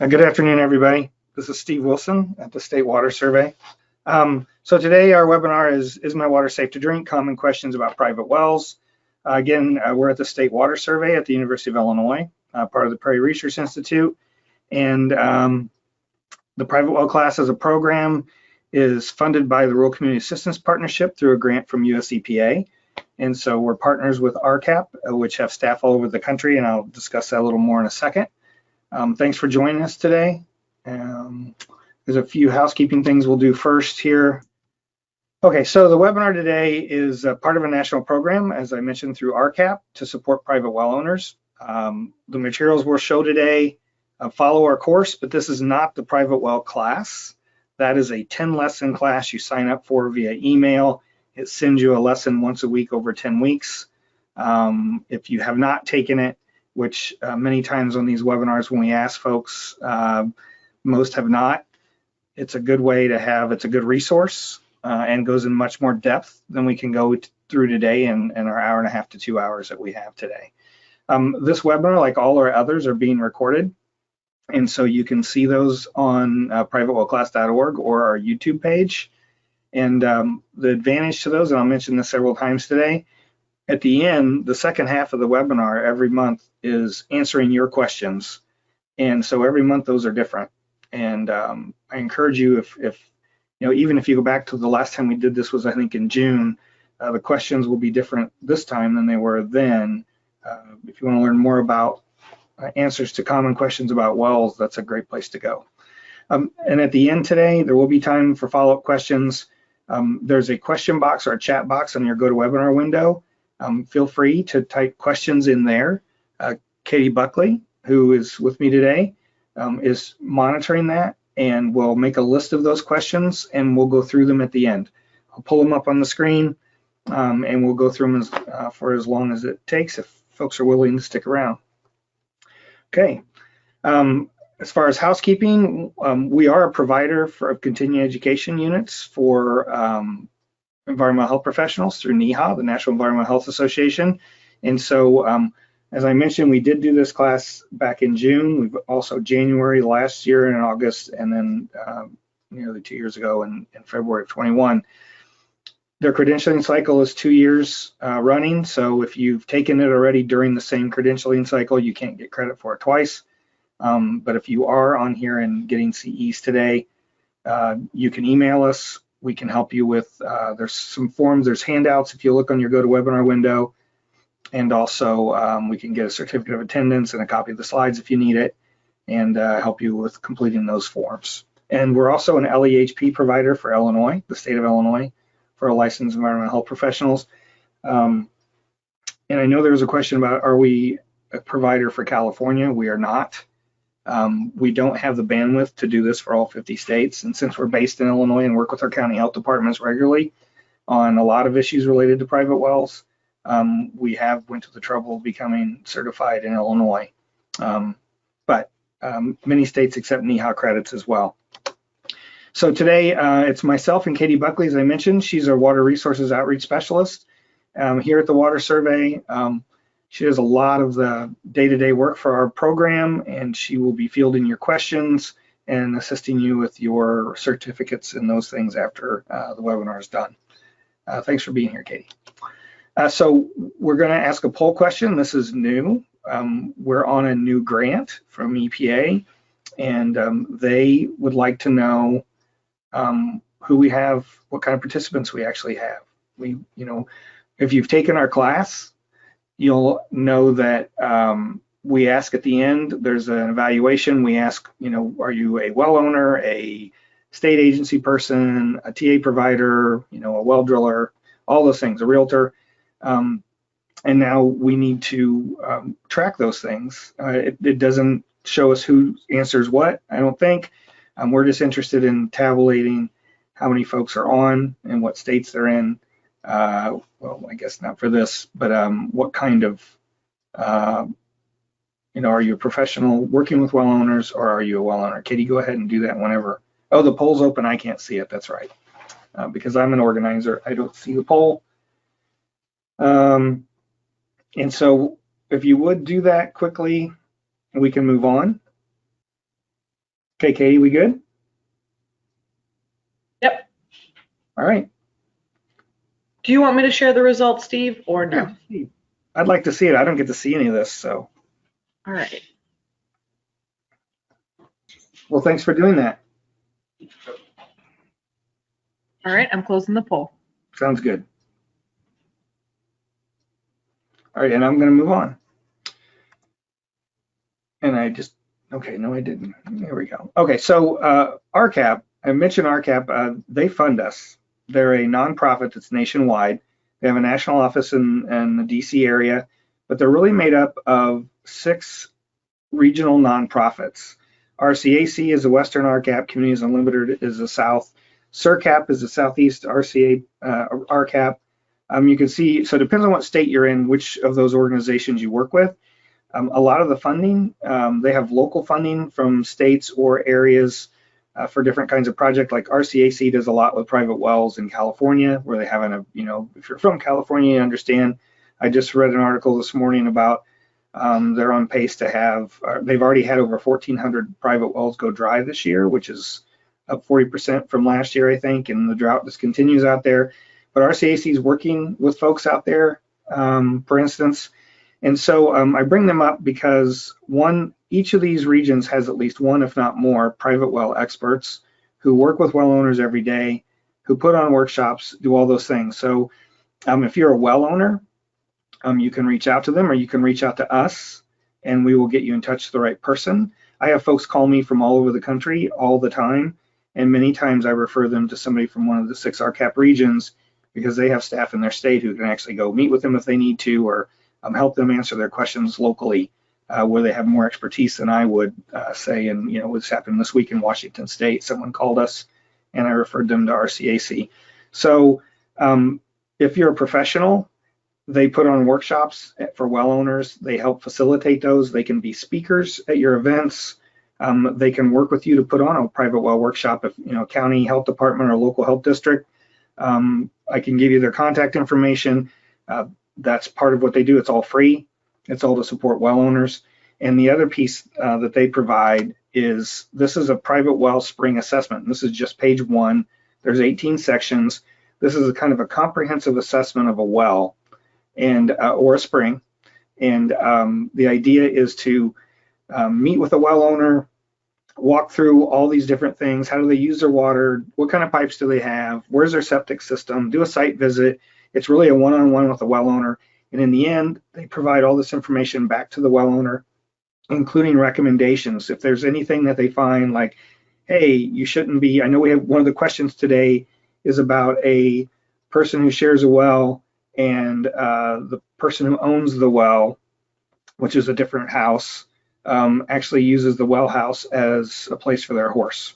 Good afternoon, everybody. This is Steve Wilson at the State Water Survey. So today our webinar is my water safe to drink? Common questions about private wells. Again, we're at the State Water Survey at the University of Illinois, part of the Prairie Research Institute. And the private well class as a program is funded by the Rural Community Assistance Partnership through a grant from US EPA. And so we're partners with RCAP, which have staff all over the country, and I'll discuss that a little more in a second. Thanks for joining us today. There's a few housekeeping things we'll do first here. Okay, so the webinar today is part of a national program, as I mentioned, through RCAP to support private well owners. The materials we'll show today follow our course, but this is not the private well class. That is a 10-lesson class you sign up for via email. It sends you a lesson once a week over 10 weeks. If you have not taken it, which many times on these webinars when we ask folks, most have not. It's a good way to have, it's a good resource and goes in much more depth than we can go through today in our hour and a half to 2 hours that we have today. This webinar, like all our others, are being recorded. And so you can see those on privatewellclass.org or our YouTube page. And the advantage to those, and I'll mention this several times today, at the end, the second half of the webinar every month is answering your questions. And so every month those are different. And I encourage you, if you know, even if you go back to the last time we did this was, I think, in June, the questions will be different this time than they were then. If you want to learn more about answers to common questions about wells, that's a great place to go. And at the end today, there will be time for follow-up questions. There's a question box or a chat box on your GoToWebinar window. Feel free to type questions in there. Katie Buckley, who is with me today, is monitoring that, and we'll make a list of those questions and we'll go through them at the end. I'll pull them up on the screen and we'll go through them for as long as it takes if folks are willing to stick around. Okay. As far as housekeeping, we are a provider for continuing education units for environmental health professionals through NEHA, the National Environmental Health Association. And so, as I mentioned, we did do this class back in June. We've also January last year and in August, and then nearly 2 years ago in February of 21. Their credentialing cycle is 2 years running. So if you've taken it already during the same credentialing cycle, you can't get credit for it twice. But if you are on here and getting CEs today, you can email us. We can help you with, there's some forms, there's handouts if you look on your GoToWebinar window. And also we can get a certificate of attendance and a copy of the slides if you need it, and help you with completing those forms. And we're also an LEHP provider for Illinois, the state of Illinois, for licensed environmental health professionals. And I know there was a question about, are we a provider for California? We are not. We don't have the bandwidth to do this for all 50 states. And since we're based in Illinois and work with our county health departments regularly on a lot of issues related to private wells, we have went to the trouble of becoming certified in Illinois. But many states accept NEHA credits as well. So today it's myself and Katie Buckley, as I mentioned. She's our water resources outreach specialist here at the Water Survey. She does a lot of the day-to-day work for our program, and she will be fielding your questions and assisting you with your certificates and those things after the webinar is done. Thanks for being here, Katie. So we're going to ask a poll question. This is new. We're on a new grant from EPA, and they would like to know who we have, what kind of participants we actually have. If you've taken our class, you'll know that we ask at the end, there's an evaluation. We ask, are you a well owner, a state agency person, a TA provider, a well driller, all those things, a realtor. And now we need to track those things. It doesn't show us who answers what, I don't think. We're just interested in tabulating how many folks are on and what states they're in. Well, I guess not for this, but what kind of, are you a professional working with well owners, or are you a well owner? Katie, go ahead and do that whenever. Oh, the poll's open. I can't see it. That's right. Because I'm an organizer, I don't see the poll. And so if you would do that quickly, we can move on. Okay, Katie, we good? Yep. All right. Do you want me to share the results, Steve, or no? Yeah, I'd like to see it. I don't get to see any of this, so. All right. Well, thanks for doing that. All right, I'm closing the poll. Sounds good. All right, and I'm going to move on. And okay, no, I didn't. There we go. Okay, so RCAP, I mentioned RCAP, they fund us. They're a nonprofit that's nationwide. They have a national office in the DC area, but they're really made up of 6 regional nonprofits. RCAC is the Western RCAP, Communities Unlimited is the South, CERCAP is the Southeast RCA RCAP. You can see, so it depends on what state you're in, which of those organizations you work with. A lot of the funding, they have local funding from states or areas for different kinds of projects. Like RCAC does a lot with private wells in California, where they have if you're from California, you understand. I just read an article this morning about they're on pace to have, they've already had over 1,400 private wells go dry this year, which is up 40% from last year, I think, and the drought just continues out there. But RCAC is working with folks out there, for instance. And so I bring them up because each of these regions has at least one, if not more, private well experts who work with well owners every day, who put on workshops, do all those things. So if you're a well owner, you can reach out to them, or you can reach out to us, and we will get you in touch with the right person. I have folks call me from all over the country all the time, and many times I refer them to somebody from one of the 6 RCAP regions because they have staff in their state who can actually go meet with them if they need to, or help them answer their questions locally, where they have more expertise than I would say. And what's happened this week in Washington State, someone called us and I referred them to RCAC. So if you're a professional, they put on workshops for well owners. They help facilitate those. They can be speakers at your events. They can work with you to put on a private well workshop if county health department or local health district. I can give you their contact information. That's part of what they do. It's all free. It's all to support well owners. And the other piece that they provide is, this is a private well spring assessment. This is just page 1. There's 18 sections. This is a kind of a comprehensive assessment of a well and or a spring. And the idea is to meet with a well owner, walk through all these different things. How do they use their water? What kind of pipes do they have? Where's their septic system? Do a site visit. It's really a one-on-one with the well owner. And in the end, they provide all this information back to the well owner, including recommendations. If there's anything that they find like, hey, you shouldn't be, I know we have one of the questions today is about a person who shares a well, and the person who owns the well, which is a different house, actually uses the well house as a place for their horse.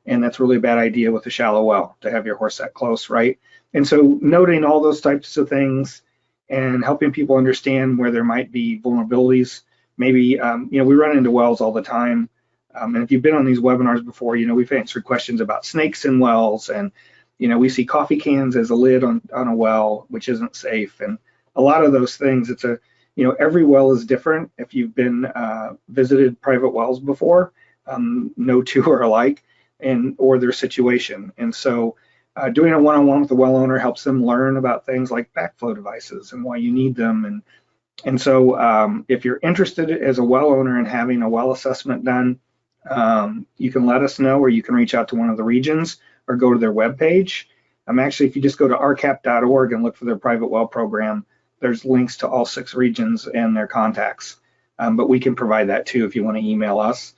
And that's really a bad idea with a shallow well, to have your horse that close, right? And so noting all those types of things and helping people understand where there might be vulnerabilities. Maybe, we run into wells all the time. And if you've been on these webinars before, we've answered questions about snakes in wells, and, we see coffee cans as a lid on a well, which isn't safe. And a lot of those things, it's every well is different. If you've been visited private wells before, no two are alike, or their situation. And so doing a one-on-one with the well owner helps them learn about things like backflow devices and why you need them. And so if you're interested as a well owner in having a well assessment done, you can let us know, or you can reach out to one of the regions or go to their webpage. Actually, if you just go to rcap.org and look for their private well program, there's links to all 6 regions and their contacts. But we can provide that too if you want to email us.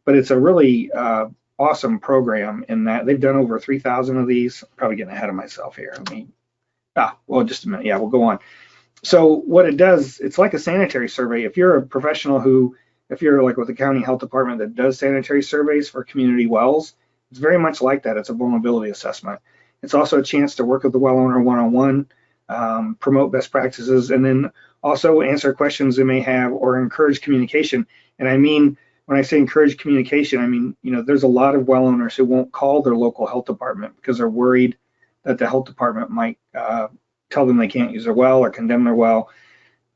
But it's a really awesome program in that they've done over 3,000 of these. I'm probably getting ahead of myself here. Just a minute. Yeah, we'll go on. So what it does, it's like a sanitary survey. If you're a professional if you're like with the county health department that does sanitary surveys for community wells, it's very much like that. It's a vulnerability assessment. It's also a chance to work with the well owner one-on-one, promote best practices, and then also answer questions they may have or encourage communication. And I mean, when I say encourage communication, I mean, there's a lot of well owners who won't call their local health department because they're worried that the health department might tell them they can't use their well or condemn their well.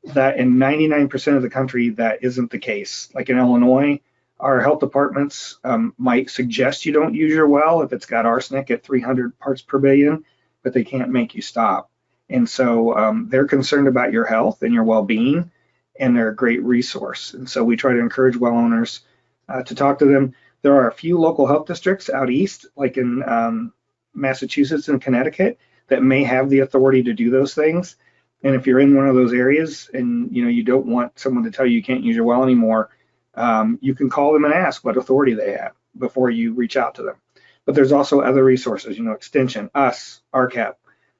That in 99% of the country, that isn't the case. Like in Illinois, Our health departments might suggest you don't use your well if it's got arsenic at 300 parts per billion, but they can't make you stop. And so they're concerned about your health and your well-being, and they're a great resource. And so we try to encourage well owners to talk to them. There are a few local health districts out east, like in Massachusetts and Connecticut, that may have the authority to do those things. And if you're in one of those areas and you don't want someone to tell you you can't use your well anymore, you can call them and ask what authority they have before you reach out to them. But there's also other resources, Extension, us, RCAP,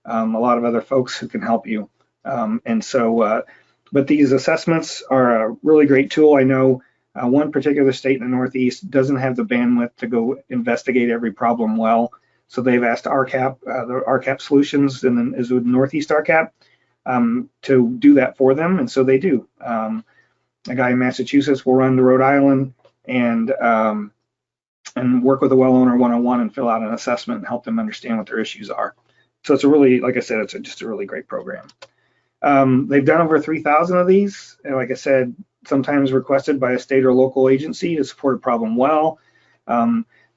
a lot of other folks who can help you. But these assessments are a really great tool. I know one particular state in the Northeast doesn't have the bandwidth to go investigate every problem well. So they've asked RCAP, the RCAP Solutions, and then is with Northeast RCAP, to do that for them, and so they do. A guy in Massachusetts will run to Rhode Island and work with a well owner one-on-one and fill out an assessment and help them understand what their issues are. So it's a really, like I said, it's just a really great program. They've done over 3,000 of these, and like I said, sometimes requested by a state or local agency to support a problem well.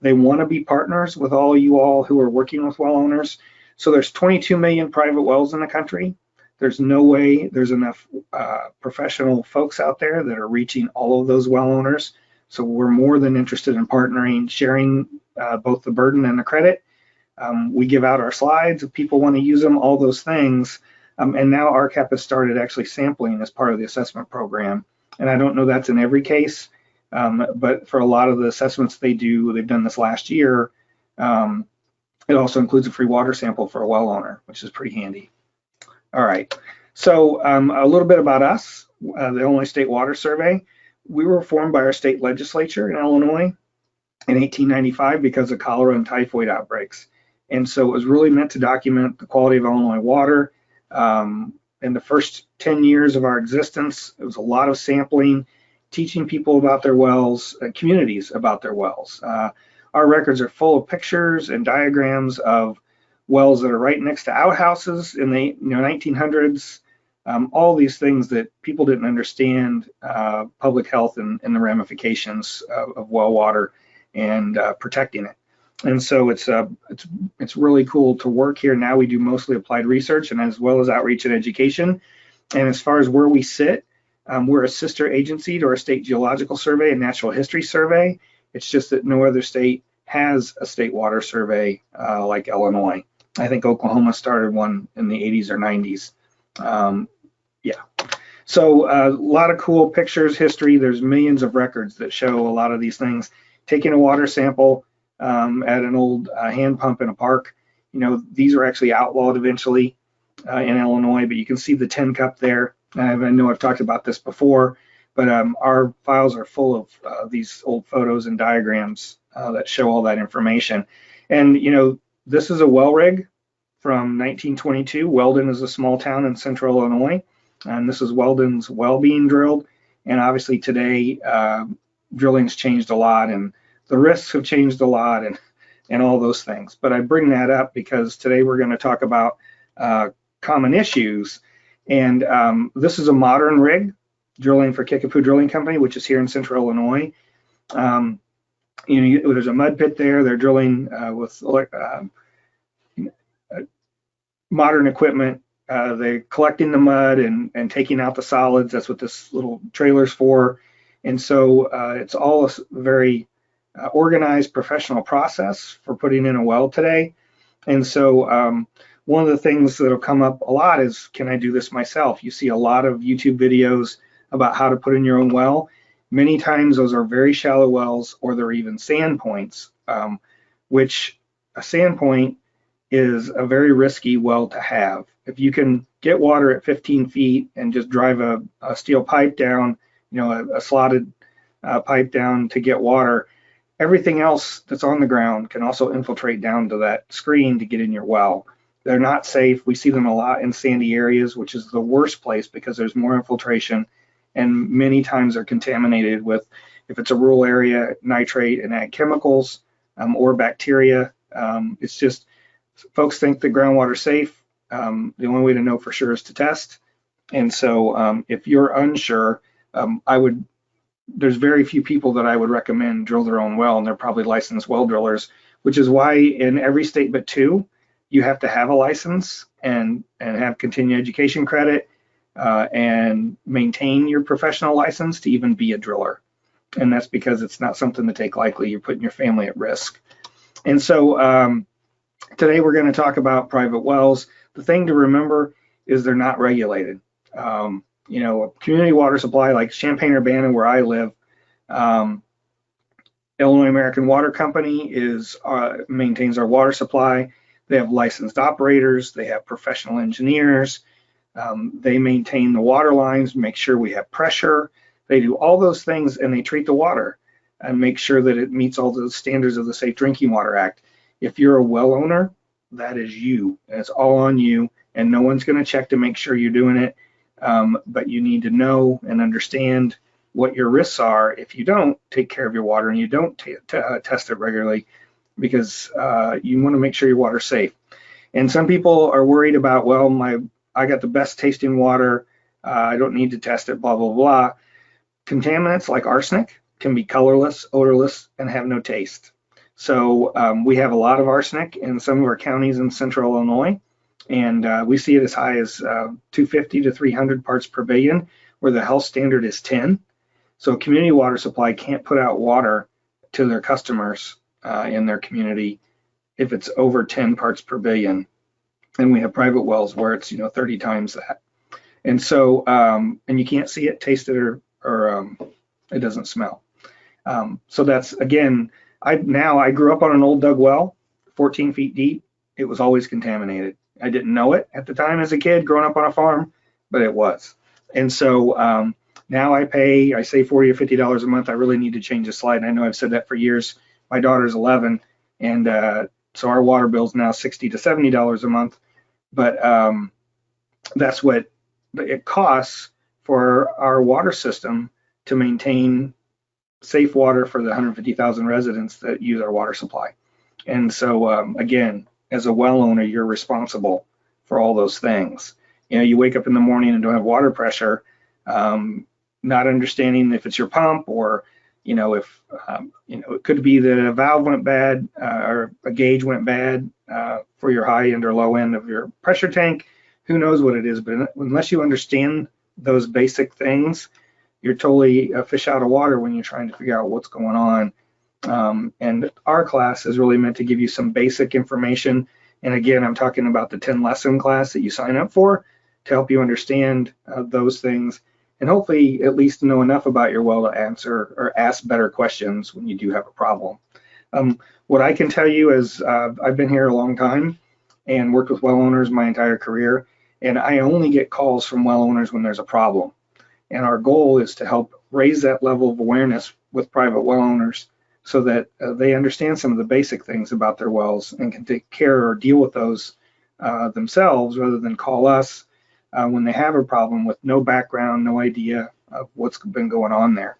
They want to be partners with all you all who are working with well owners. So there's 22 million private wells in the country. There's no way there's enough professional folks out there that are reaching all of those well owners. So we're more than interested in partnering, sharing both the burden and the credit. We give out our slides if people want to use them, all those things. And now RCAP has started actually sampling as part of the assessment program. And I don't know that's in every case, but for a lot of the assessments they've done this last year, it also includes a free water sample for a well owner, which is pretty handy. All right, so a little bit about us, the Illinois State Water Survey. We were formed by our state legislature in Illinois in 1895 because of cholera and typhoid outbreaks. And so it was really meant to document the quality of Illinois water. In the first 10 years of our existence, it was a lot of sampling, teaching people about their wells, communities about their wells. Our records are full of pictures and diagrams of wells that are right next to outhouses in the 1900s, all these things that people didn't understand, public health and the ramifications of well water and protecting it. And so it's really cool to work here. Now we do mostly applied research and as well as outreach and education. And as far as where we sit, we're a sister agency to our State Geological Survey and Natural History Survey. It's just that no other state has a state water survey like Illinois. I think Oklahoma started one in the 80s or 90s. Yeah. So a lot of cool pictures, history. There's millions of records that show a lot of these things. Taking a water sample at an old hand pump in a park. These are actually outlawed eventually in Illinois, but you can see the 10 cup there. I know I've talked about this before, but our files are full of these old photos and diagrams that show all that information. And, this is a well rig from 1922. Weldon is a small town in central Illinois, and this is Weldon's well being drilled. And obviously today, drilling's changed a lot, and the risks have changed a lot, and all those things. But I bring that up because today we're going to talk about common issues. And this is a modern rig drilling for Kickapoo Drilling Company, which is here in central Illinois. There's a mud pit there. They're drilling with modern equipment. They're collecting the mud and taking out the solids. That's what this little trailer's for. And so it's all a very organized professional process for putting in a well today. And so one of the things that'll come up a lot is, can I do this myself? You see a lot of YouTube videos about how to put in your own well. Many times those are very shallow wells, or they're even sand points, which a sand point is a very risky well to have. If you can get water at 15 feet and just drive a steel pipe down, a slotted pipe down to get water, everything else that's on the ground can also infiltrate down to that screen to get in your well. They're not safe. We see them a lot in sandy areas, which is the worst place because there's more infiltration, and many times they're contaminated with, if it's a rural area, nitrate and ag chemicals or bacteria. It's just, folks think the groundwater's safe. The only way to know for sure is to test. And so if you're unsure, I would there's very few people that I would recommend drill their own well, and they're probably licensed well drillers, which is why in every state but two, you have to have a license and have continuing education credit and maintain your professional license to even be a driller. And that's because it's not something to take lightly. You're putting your family at risk. And so today we're going to talk about private wells. The thing to remember is they're not regulated. You know, a community water supply like Champaign-Urbana, where I live, Illinois American Water Company maintains our water supply. They have licensed operators. They have professional engineers. They maintain the water lines, make sure we have pressure. They do all those things, and they treat the water and make sure that it meets all the standards of the Safe Drinking Water Act. If you're a well owner, that is you, and it's all on you, and no one's going to check to make sure you're doing it. But you need to know and understand what your risks are if you don't take care of your water and you don't test it regularly, because you want to make sure your water's safe. And some people are worried about, well, I got the best tasting water, I don't need to test it, blah, blah, blah. Contaminants like arsenic can be colorless, odorless, and have no taste. So we have a lot of arsenic in some of our counties in central Illinois, and we see it as high as 250 to 300 parts per billion, where the health standard is 10. So a community water supply can't put out water to their customers in their community if it's over 10 parts per billion. And we have private wells where it's 30 times that. And so, and you can't see it, taste it, or it doesn't smell. So that's, again, I grew up on an old dug well, 14 feet deep. It was always contaminated. I didn't know it at the time as a kid growing up on a farm, but it was. And so now I say $40 or $50 a month. I really need to change the slide. And I know I've said that for years. My daughter's 11, and so our water bill's now $60 to $70 a month. But that's what it costs for our water system to maintain safe water for the 150,000 residents that use our water supply. And so again, as a well owner, you're responsible for all those things. You wake up in the morning and don't have water pressure, not understanding if it's your pump or if it could be that a valve went bad or a gauge went bad for your high end or low end of your pressure tank. Who knows what it is? But unless you understand those basic things, you're totally a fish out of water when you're trying to figure out what's going on. And our class is really meant to give you some basic information. And again, I'm talking about the 10 lesson class that you sign up for to help you understand those things, and hopefully at least know enough about your well to answer or ask better questions when you do have a problem. What I can tell you is I've been here a long time and worked with well owners my entire career, and I only get calls from well owners when there's a problem. And our goal is to help raise that level of awareness with private well owners so that they understand some of the basic things about their wells and can take care or deal with those themselves rather than call us when they have a problem with no background, no idea of what's been going on there.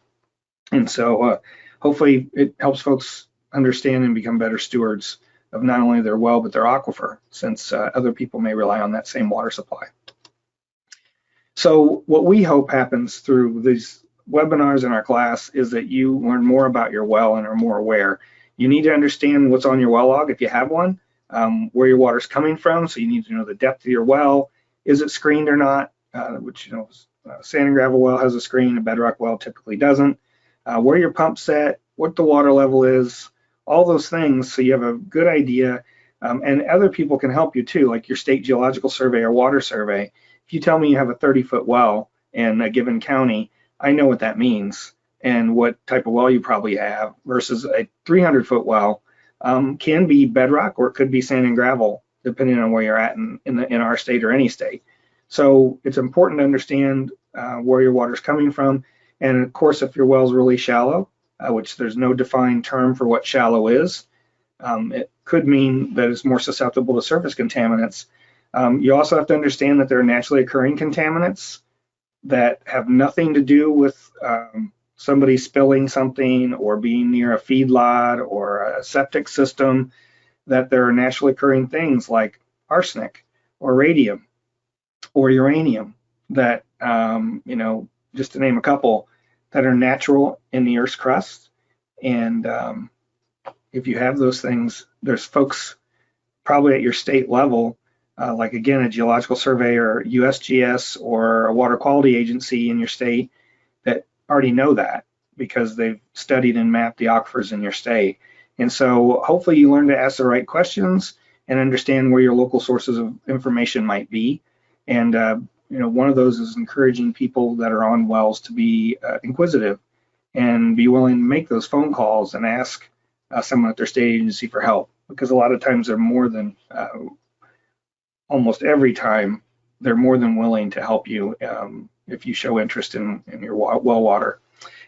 And so hopefully it helps folks understand and become better stewards of not only their well, but their aquifer, since other people may rely on that same water supply. So what we hope happens through these webinars in our class is that you learn more about your well and are more aware. You need to understand what's on your well log if you have one, where your water's coming from. So you need to know the depth of your well. Is it screened or not? Which, sand and gravel well has a screen, a bedrock well typically doesn't. Where your pump's set, what the water level is, all those things, so you have a good idea. And other people can help you too, like your state geological survey or water survey. If you tell me you have a 30-foot well in a given county, I know what that means and what type of well you probably have, versus a 300-foot well can be bedrock or it could be sand and gravel, depending on where you're at in our state or any state. So it's important to understand where your water's coming from. And of course, if your well's really shallow, which there's no defined term for what shallow is, it could mean that it's more susceptible to surface contaminants. You also have to understand that there are naturally occurring contaminants that have nothing to do with somebody spilling something or being near a feedlot or a septic system, that there are naturally occurring things like arsenic or radium or uranium that, just to name a couple, that are natural in the Earth's crust. And if you have those things, there's folks probably at your state level, like again, a geological survey or USGS or a water quality agency in your state that already know that because they've studied and mapped the aquifers in your state. And so hopefully you learn to ask the right questions and understand where your local sources of information might be. And one of those is encouraging people that are on wells to be inquisitive and be willing to make those phone calls and ask someone at their state agency for help, because a lot of times they're more than, almost every time, they're more than willing to help you if you show interest in your well water.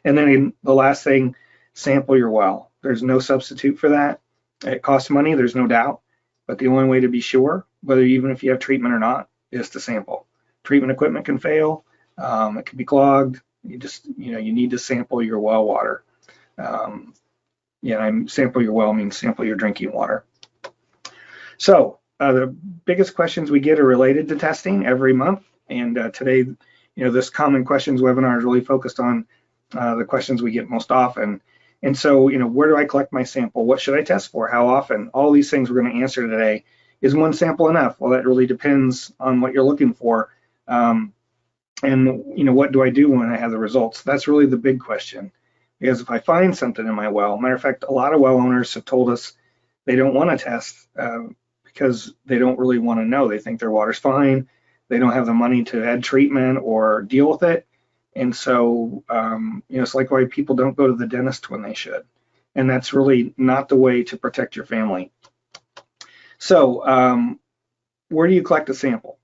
And then the last thing, sample your well. There's no substitute for that. It costs money, there's no doubt, but the only way to be sure, whether even if you have treatment or not, is to sample. Treatment equipment can fail, it can be clogged. You just, you need to sample your well water. Sample your well means sample your drinking water. So the biggest questions we get are related to testing every month. And today, this common questions webinar is really focused on the questions we get most often. And so, where do I collect my sample? What should I test for? How often? All these things we're going to answer today. Is one sample enough? Well, that really depends on what you're looking for. And what do I do when I have the results? That's really the big question. Because if I find something in my well, matter of fact, a lot of well owners have told us they don't want to test because they don't really want to know. They think their water's fine. They don't have the money to add treatment or deal with it. And so, it's like why people don't go to the dentist when they should. And that's really not the way to protect your family. So where do you collect a sample?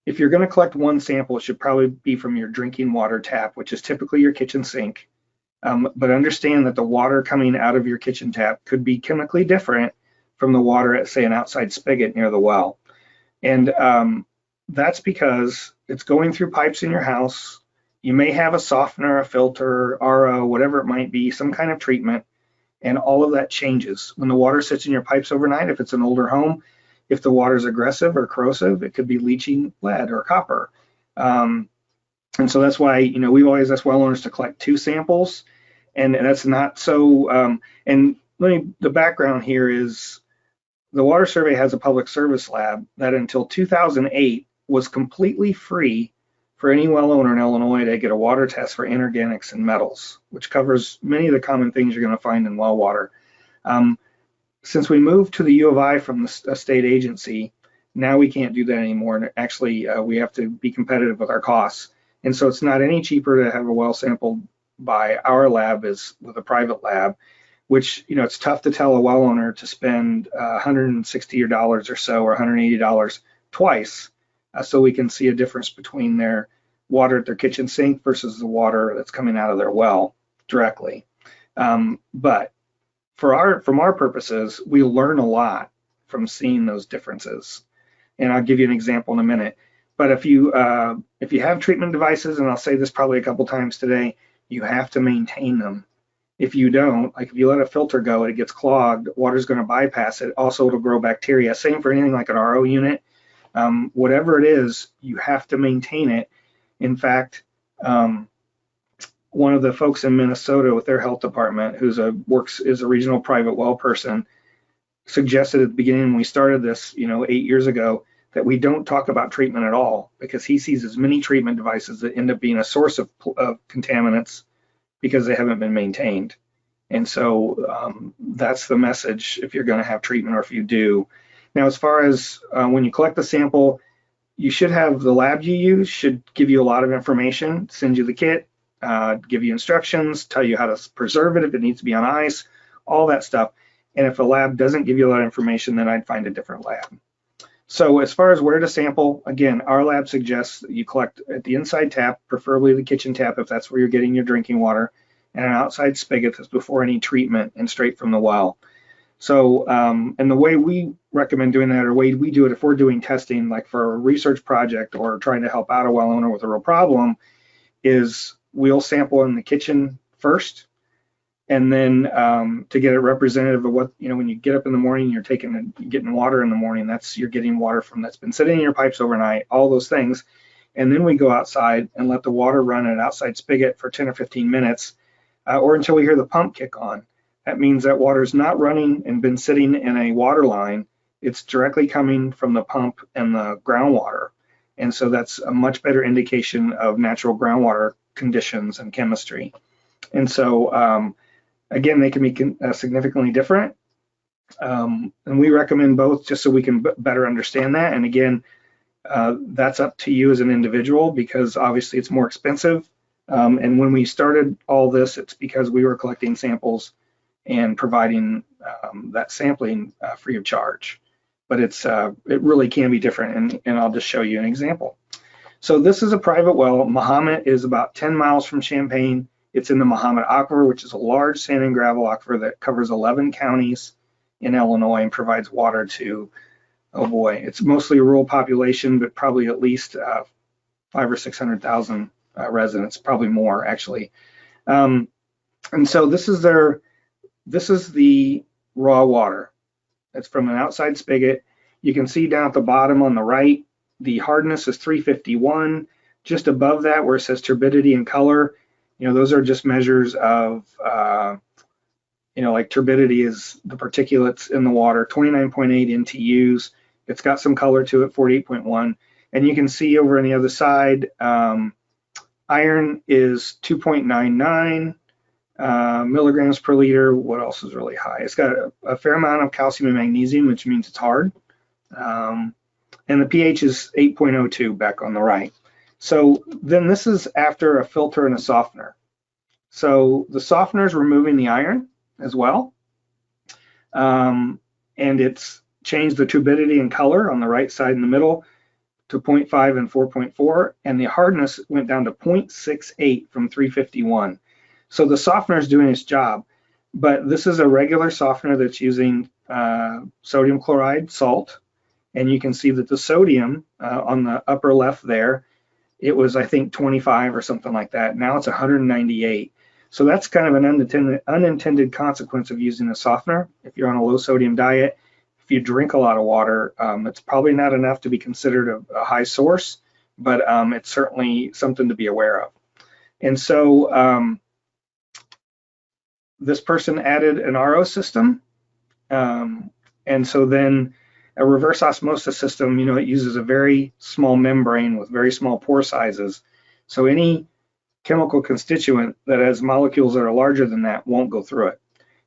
If you're going to collect one sample, it should probably be from your drinking water tap, which is typically your kitchen sink. But understand that the water coming out of your kitchen tap could be chemically different from the water at, say, an outside spigot near the well. And that's because it's going through pipes in your house. You may have a softener, a filter, RO, whatever it might be, some kind of treatment, and all of that changes. When the water sits in your pipes overnight, if it's an older home, if the water's aggressive or corrosive, it could be leaching lead or copper. And so that's why, we've always asked well owners to collect 2 samples, and that's not so, and the background here is the Water Survey has a public service lab that until 2008 was completely free for any well owner in Illinois to get a water test for inorganics and metals, which covers many of the common things you're going to find in well water. Since we moved to the U of I from the state agency, now we can't do that anymore. And actually, we have to be competitive with our costs. And so it's not any cheaper to have a well sampled by our lab as with a private lab, which, it's tough to tell a well owner to spend $160 or so or $180 twice so we can see a difference between their water at their kitchen sink versus the water that's coming out of their well directly. But from our purposes, we learn a lot from seeing those differences. And I'll give you an example in a minute. But if you have treatment devices, and I'll say this probably a couple times today, you have to maintain them. If you don't, like if you let a filter go and it gets clogged, water's going to bypass it. Also, it'll grow bacteria. Same for anything like an RO unit. Whatever it is, you have to maintain it. In fact, one of the folks in Minnesota with their health department, is a regional private well person, suggested at the beginning when we started this, 8 years ago, that we don't talk about treatment at all, because he sees as many treatment devices that end up being a source of contaminants because they haven't been maintained. And so that's the message if you're going to have treatment or if you do. Now, as far as when you collect the sample, you should have the lab you use should give you a lot of information, send you the kit, give you instructions, tell you how to preserve it if it needs to be on ice, all that stuff. And if a lab doesn't give you a lot of information, then I'd find a different lab. So as far as where to sample, again, our lab suggests that you collect at the inside tap, preferably the kitchen tap if that's where you're getting your drinking water, and an outside spigot that's before any treatment and straight from the well. So, and the way we recommend doing that, or way we do it if we're doing testing, like for a research project or trying to help out a well owner with a real problem, is we'll sample in the kitchen first, and then to get it representative of what, when you get up in the morning, you're getting water in the morning, you're getting water that's been sitting in your pipes overnight, all those things. and then we go outside and let the water run in an outside spigot for 10 or 15 minutes, or until we hear the pump kick on. That means that water's not running and been sitting in a water line. It's directly coming from the pump and the groundwater. And so that's a much better indication of natural groundwater conditions and chemistry. And so, again, they can be significantly different. And we recommend both just so we can better understand that. And again, that's up to you as an individual, because obviously it's more expensive. And when we started all this, it's because we were collecting samples and providing that sampling free of charge. But it really can be different, and I'll just show you an example. So this is a private well. Mahomet is about 10 miles from Champaign. It's in the Mahomet Aquifer, which is a large sand and gravel aquifer that covers 11 counties in Illinois and provides water to, oh boy, it's mostly a rural population, but probably at least 500,000 or 600,000 residents, probably more actually. And so this is the raw water. It's from an outside spigot. You can see down at the bottom on the right, the hardness is 351. Just above that, where it says turbidity and color, those are just measures of, like turbidity is the particulates in the water, 29.8 NTUs. It's got some color to it, 48.1. And you can see over on the other side, iron is 2.99. Milligrams per liter. What else is really high? It's got a fair amount of calcium and magnesium, which means it's hard. And the pH is 8.02 back on the right. So then this is after a filter and a softener. So the softener is removing the iron as well. And it's changed the turbidity and color on the right side in the middle to 0.5 and 4.4. And the hardness went down to 0.68 from 351. So the softener is doing its job, but this is a regular softener that's using sodium chloride salt. And you can see that the sodium on the upper left there, it was, I think, 25 or something like that. Now it's 198. So that's kind of an unintended consequence of using a softener. If you're on a low sodium diet, if you drink a lot of water, it's probably not enough to be considered a high source, but it's certainly something to be aware of. And so, this person added an RO system. And so then a reverse osmosis system, it uses a very small membrane with very small pore sizes. So any chemical constituent that has molecules that are larger than that won't go through it.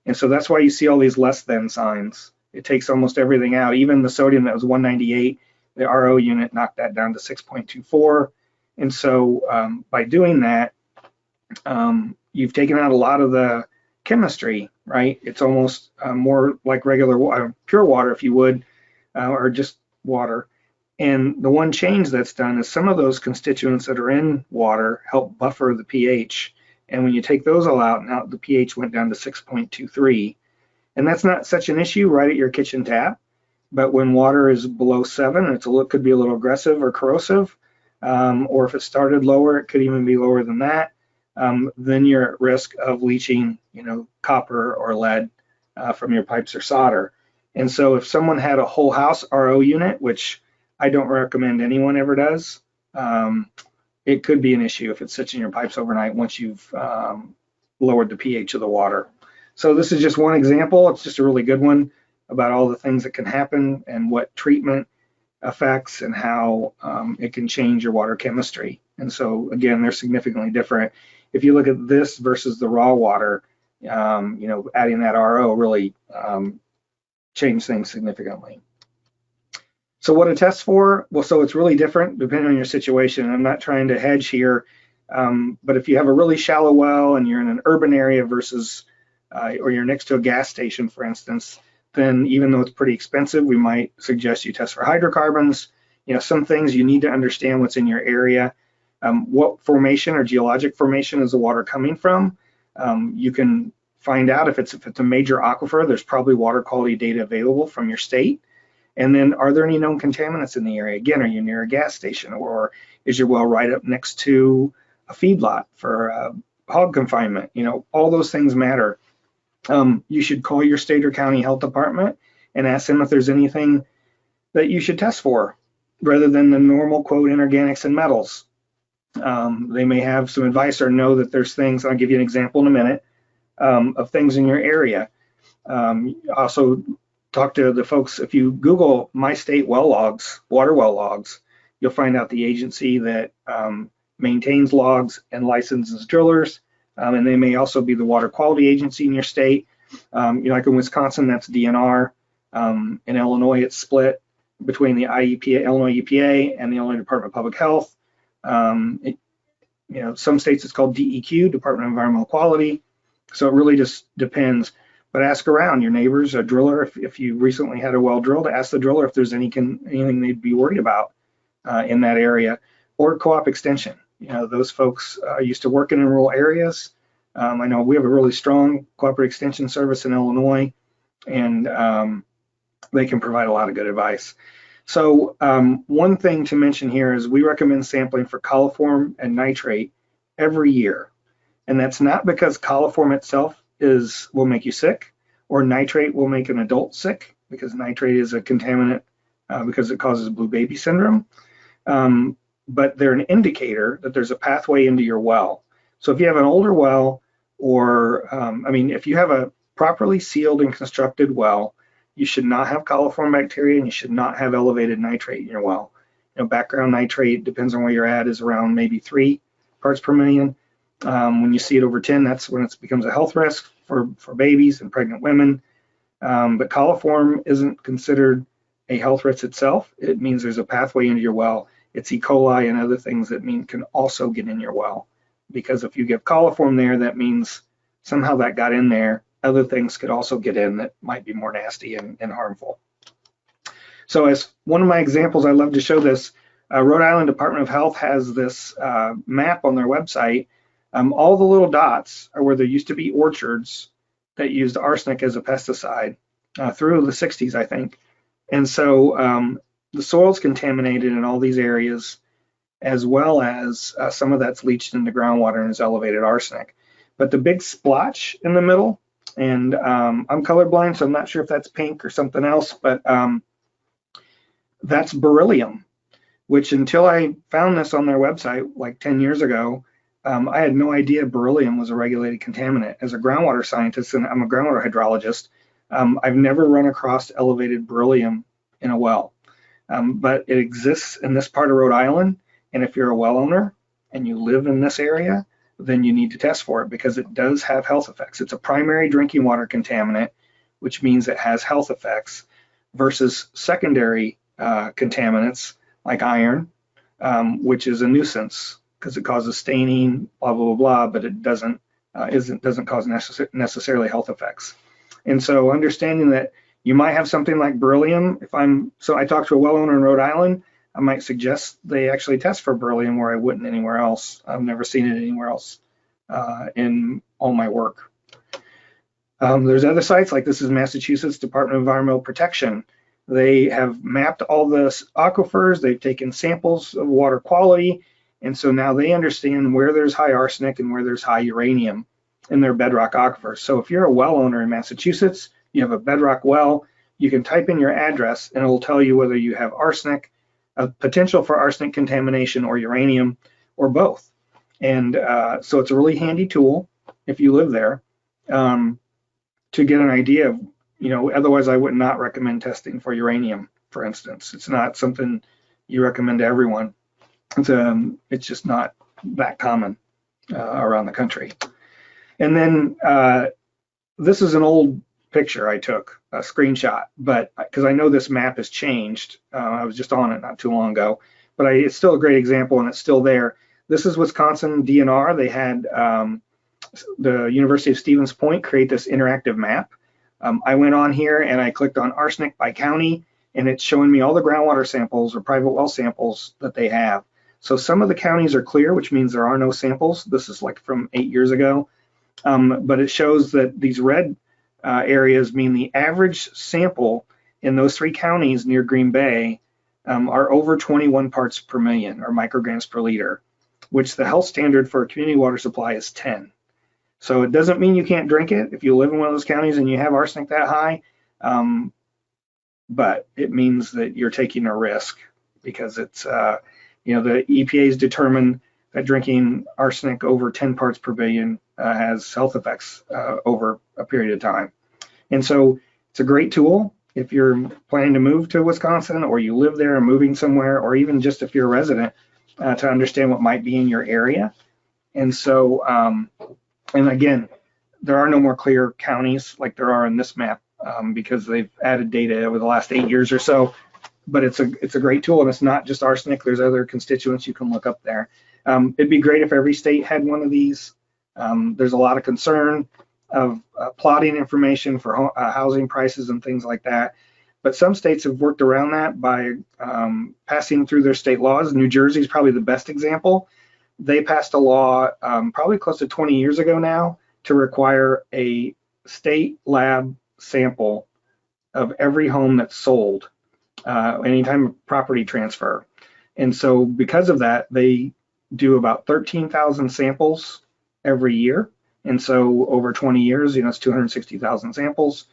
And so that's why you see all these less than signs. It takes almost everything out. Even the sodium that was 198, the RO unit knocked that down to 6.24. And so by doing that, you've taken out a lot of the chemistry, right? It's almost more like regular water, pure water, if you would, or just water. And the one change that's done is some of those constituents that are in water help buffer the pH. And when you take those all out, now the pH went down to 6.23. And that's not such an issue right at your kitchen tap. But when water is below 7, it could be a little aggressive or corrosive. Or if it started lower, it could even be lower than that. Then you're at risk of leaching, copper or lead from your pipes or solder. And so if someone had a whole house RO unit, which I don't recommend anyone ever does, it could be an issue if it sits in your pipes overnight once you've lowered the pH of the water. So this is just one example. It's just a really good one about all the things that can happen and what treatment affects and how it can change your water chemistry. And so again, they're significantly different. If you look at this versus the raw water, adding that RO really changed things significantly. So what to test for? Well, so it's really different depending on your situation. I'm not trying to hedge here, but if you have a really shallow well and you're in an urban area versus, or you're next to a gas station, for instance, then even though it's pretty expensive, we might suggest you test for hydrocarbons. Some things you need to understand what's in your area. What formation or geologic formation is the water coming from? You can find out if it's a major aquifer. There's probably water quality data available from your state. And then are there any known contaminants in the area? Again, are you near a gas station, or is your well right up next to a feedlot for hog confinement? All those things matter. You should call your state or county health department and ask them if there's anything that you should test for. rather than the normal quote inorganics and metals. They may have some advice or know that there's things, I'll give you an example in a minute, of things in your area. Also talk to the folks, if you Google my state well logs, water well logs, you'll find out the agency that maintains logs and licenses drillers, and they may also be the water quality agency in your state. Like in Wisconsin, that's DNR. In Illinois, it's split between the IEPA, Illinois EPA, and the Illinois Department of Public Health. Some states it's called DEQ, Department of Environmental Quality. So it really just depends. But ask around your neighbors, a driller, if you recently had a well drilled, ask the driller if there's anything they'd be worried about in that area, or co-op extension. Those folks used to work in rural areas. I know we have a really strong cooperative extension service in Illinois, and they can provide a lot of good advice. So one thing to mention here is we recommend sampling for coliform and nitrate every year. And that's not because coliform itself will make you sick, or nitrate will make an adult sick, because nitrate is a contaminant because it causes blue baby syndrome. But they're an indicator that there's a pathway into your well. So if you have an older well, or if you have a properly sealed and constructed well, you should not have coliform bacteria, and you should not have elevated nitrate in your well. Background nitrate, depends on where you're at, is around maybe 3 parts per million. When you see it over 10, that's when it becomes a health risk for babies and pregnant women. But coliform isn't considered a health risk itself. It means there's a pathway into your well. It's E. coli and other things that can also get in your well. Because if you get coliform there, that means somehow that got in there. Other things could also get in that might be more nasty and harmful. So as one of my examples, I love to show this. Rhode Island Department of Health has this map on their website. All the little dots are where there used to be orchards that used arsenic as a pesticide through the 60s, I think. And so the soil's contaminated in all these areas, as well as some of that's leached into groundwater and is elevated arsenic. But the big splotch in the middle, and I'm colorblind, so I'm not sure if that's pink or something else, but that's beryllium, which until I found this on their website like 10 years ago, I had no idea beryllium was a regulated contaminant. As a groundwater scientist, and I'm a groundwater hydrologist, I've never run across elevated beryllium in a well. But it exists in this part of Rhode Island, and if you're a well owner and you live in this area, then you need to test for it, because it does have health effects. It's a primary drinking water contaminant, which means it has health effects, versus secondary contaminants like iron, which is a nuisance because it causes staining, blah, blah, blah, blah, but it doesn't cause necessarily health effects. And so understanding that you might have something like beryllium, I talked to a well owner in Rhode Island, I might suggest they actually test for beryllium where I wouldn't anywhere else. I've never seen it anywhere else in all my work. There's other sites, like this is Massachusetts Department of Environmental Protection. They have mapped all the aquifers, they've taken samples of water quality, and so now they understand where there's high arsenic and where there's high uranium in their bedrock aquifers. So if you're a well owner in Massachusetts, you have a bedrock well, you can type in your address and it will tell you whether you have arsenic, a potential for arsenic contamination, or uranium, or both. And so it's a really handy tool if you live there to get an idea of, otherwise I would not recommend testing for uranium, for instance. It's not something you recommend to everyone. It's just not that common around the country. And then this is an old picture I took, a screenshot, but because I know this map has changed, I was just on it not too long ago, but it's still a great example and it's still there. This is Wisconsin DNR. They had the University of Stevens Point create this interactive map. I went on here and I clicked on arsenic by county, and it's showing me all the groundwater samples or private well samples that they have. So some of the counties are clear, which means there are no samples. This is like from 8 years ago, but it shows that these red areas mean the average sample in those 3 counties near Green Bay are over 21 parts per million, or micrograms per liter, which the health standard for a community water supply is 10. So it doesn't mean you can't drink it if you live in one of those counties and you have arsenic that high, but it means that you're taking a risk because it's, you know, the EPA's determined that drinking arsenic over 10 parts per billion has health effects over a period of time. And so it's a great tool if you're planning to move to Wisconsin, or you live there and moving somewhere, or even just if you're a resident, to understand what might be in your area. And so, and again, there are no more clear counties like there are in this map, because they've added data over the last 8 years or so. But it's a great tool, and it's not just arsenic. There's other constituents you can look up there. It'd be great if every state had one of these. There's a lot of concern of plotting information for housing prices and things like that. But some states have worked around that by passing through their state laws. New Jersey is probably the best example. They passed a law probably close to 20 years ago now to require a state lab sample of every home that's sold anytime of property transfer. And so because of that, they do about 13,000 samples every year. And so over 20 years, you know, it's 260,000 samples.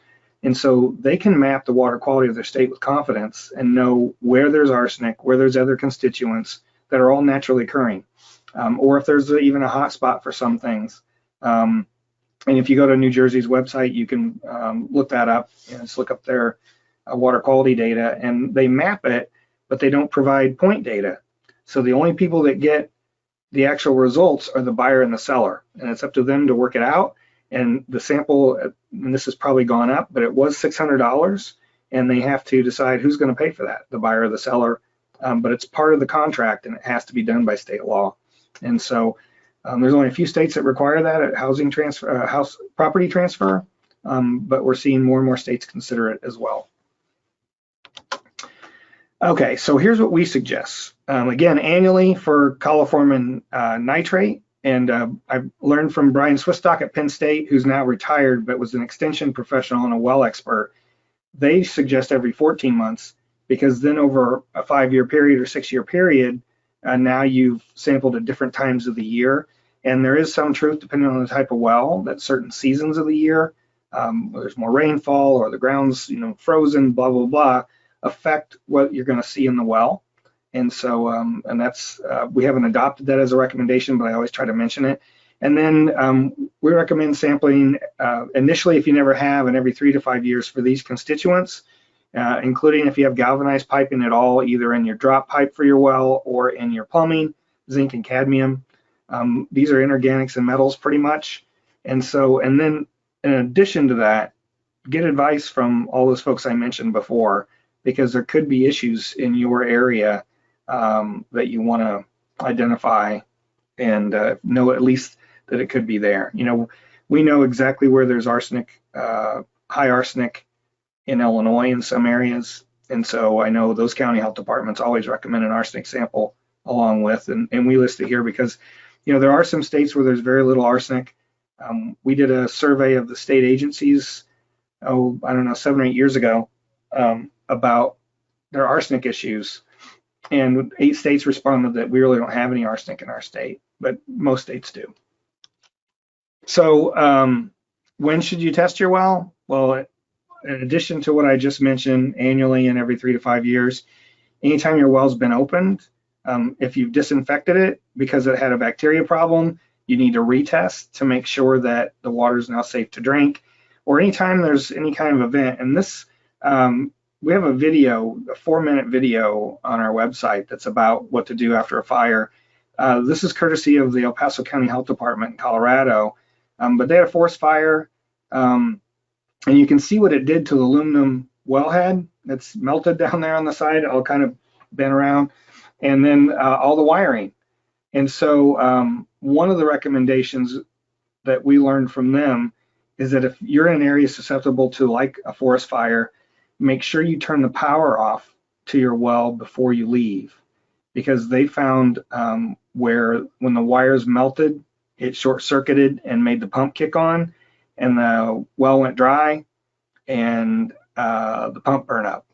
And so they can map the water quality of their state with confidence and know where there's arsenic, where there's other constituents that are all naturally occurring, or if there's even a hot spot for some things. And if you go to New Jersey's website, you can look that up and just look up their water quality data, and they map it, but they don't provide point data. So the only people that get the actual results are the buyer and the seller, and it's up to them to work it out. And the sample, and this has probably gone up, but it was $600, and they have to decide who's going to pay for that, the buyer or the seller. But it's part of the contract, and it has to be done by state law. And so there's only a few states that require that at housing transfer, house property transfer, but we're seeing more and more states consider it as well. Okay, so here's what we suggest. Again, annually for coliform and nitrate, and I've learned from Brian Swistock at Penn State, who's now retired, but was an extension professional and a well expert. They suggest every 14 months, because then over a 5-year period or 6-year period, now you've sampled at different times of the year. And there is some truth, depending on the type of well, that certain seasons of the year, there's more rainfall or the ground's, you know, frozen, blah, blah, blah, affect what you're going to see in the well. And so, and that's, we haven't adopted that as a recommendation, but I always try to mention it. And then we recommend sampling initially, if you never have, and every 3 to 5 years for these constituents, including if you have galvanized piping at all, either in your drop pipe for your well or in your plumbing, zinc and cadmium. These are inorganics and metals pretty much. And so, and then in addition to that, get advice from all those folks I mentioned before, because there could be issues in your area that you want to identify and know at least that it could be there. You know, we know exactly where there's arsenic, high arsenic in Illinois in some areas. And so I know those county health departments always recommend an arsenic sample along with, and we list it here because, you know, there are some states where there's very little arsenic. We did a survey of the state agencies, I don't know, 7 or 8 years ago, about their arsenic issues, and 8 states responded that we really don't have any arsenic in our state, but most states do. So when should you test your well? Well, in addition to what I just mentioned, annually and every 3 to 5 years, anytime your well's been opened, if you've disinfected it because it had a bacteria problem, you need to retest to make sure that the water is now safe to drink, or anytime there's any kind of event. And this, we have a video, a 4-minute video on our website that's about what to do after a fire. This is courtesy of the El Paso County Health Department in Colorado, but they had a forest fire, and you can see what it did to the aluminum wellhead that's melted down there on the side, all kind of bent around, and then all the wiring. And so one of the recommendations that we learned from them is that if you're in an area susceptible to like a forest fire, make sure you turn the power off to your well before you leave, because they found where when the wires melted, it short-circuited and made the pump kick on, and the well went dry, and the pump burned up,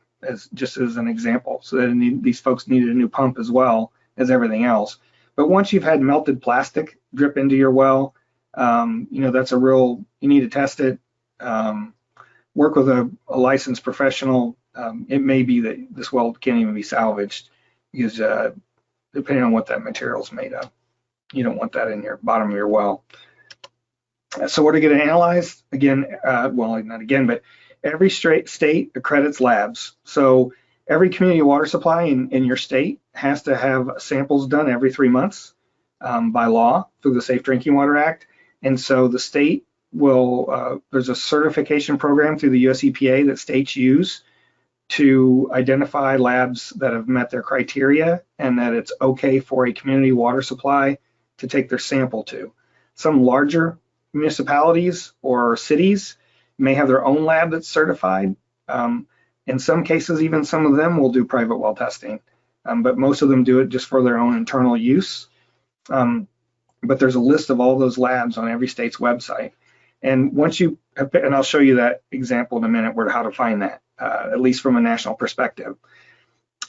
just as an example. So these folks needed a new pump as well as everything else. But once you've had melted plastic drip into your well, you know, that's a real, you need to test it. Work with a licensed professional. It may be that this well can't even be salvaged. use depending on what that material is made of. You don't want that in your bottom of your well. So what are going to analyze? Again, well, not again, but every state accredits labs. So every community water supply in your state has to have samples done every 3 months by law through the Safe Drinking Water Act. And so the state will, there's a certification program through the US EPA that states use to identify labs that have met their criteria and that it's okay for a community water supply to take their sample to. Some larger municipalities or cities may have their own lab that's certified. In some cases, even some of them will do private well testing, but most of them do it just for their own internal use. But there's a list of all those labs on every state's website. And once you, and I'll show you that example in a minute where how to find that, at least from a national perspective.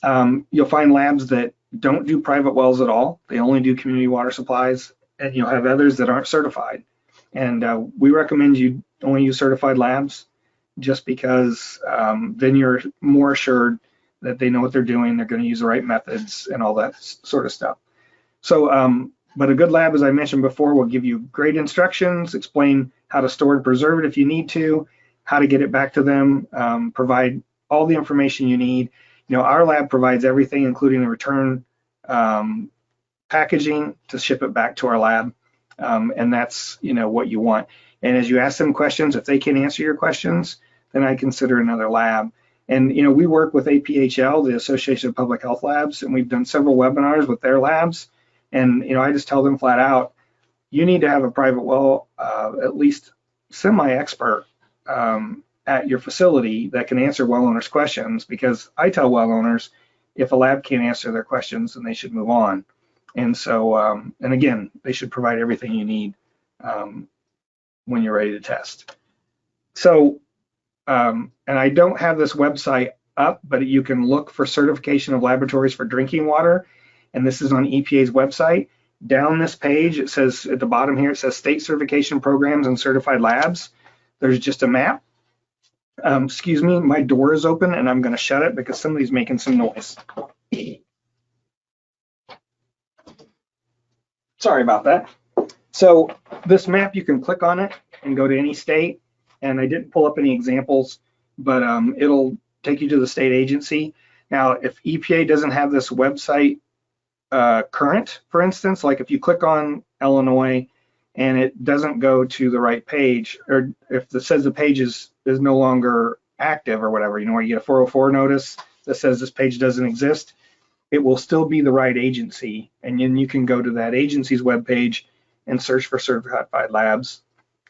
You'll find labs that don't do private wells at all. They only do community water supplies, and you'll have others that aren't certified. And we recommend you only use certified labs just because then you're more assured that they know what they're doing, they're going to use the right methods and all that sort of stuff. So, but a good lab, as I mentioned before, will give you great instructions, explain how to store and preserve it if you need to, how to get it back to them, provide all the information you need. You know, our lab provides everything, including the return packaging to ship it back to our lab. And that's, you know, what you want. And as you ask them questions, if they can answer your questions, then I consider another lab. And, you know, we work with APHL, the Association of Public Health Labs, and we've done several webinars with their labs. And, you know, I just tell them flat out, you need to have a private well, at least semi-expert at your facility that can answer well owners' questions, because I tell well owners, if a lab can't answer their questions, then they should move on. And so, and again, they should provide everything you need when you're ready to test. So, and I don't have this website up, but you can look for certification of laboratories for drinking water. And this is on EPA's website. Down this page, it says at the bottom here, it says state certification programs and certified labs. There's just a map. Excuse me, my door is open and I'm going to shut it because somebody's making some noise. Sorry about that. So this map, you can click on it and go to any state. And I didn't pull up any examples, but it'll take you to the state agency. Now, if EPA doesn't have this website current, for instance, like if you click on Illinois and it doesn't go to the right page, or if it says the page is no longer active or whatever, you know, where you get a 404 notice that says this page doesn't exist, it will still be the right agency. And then you can go to that agency's webpage and search for certified labs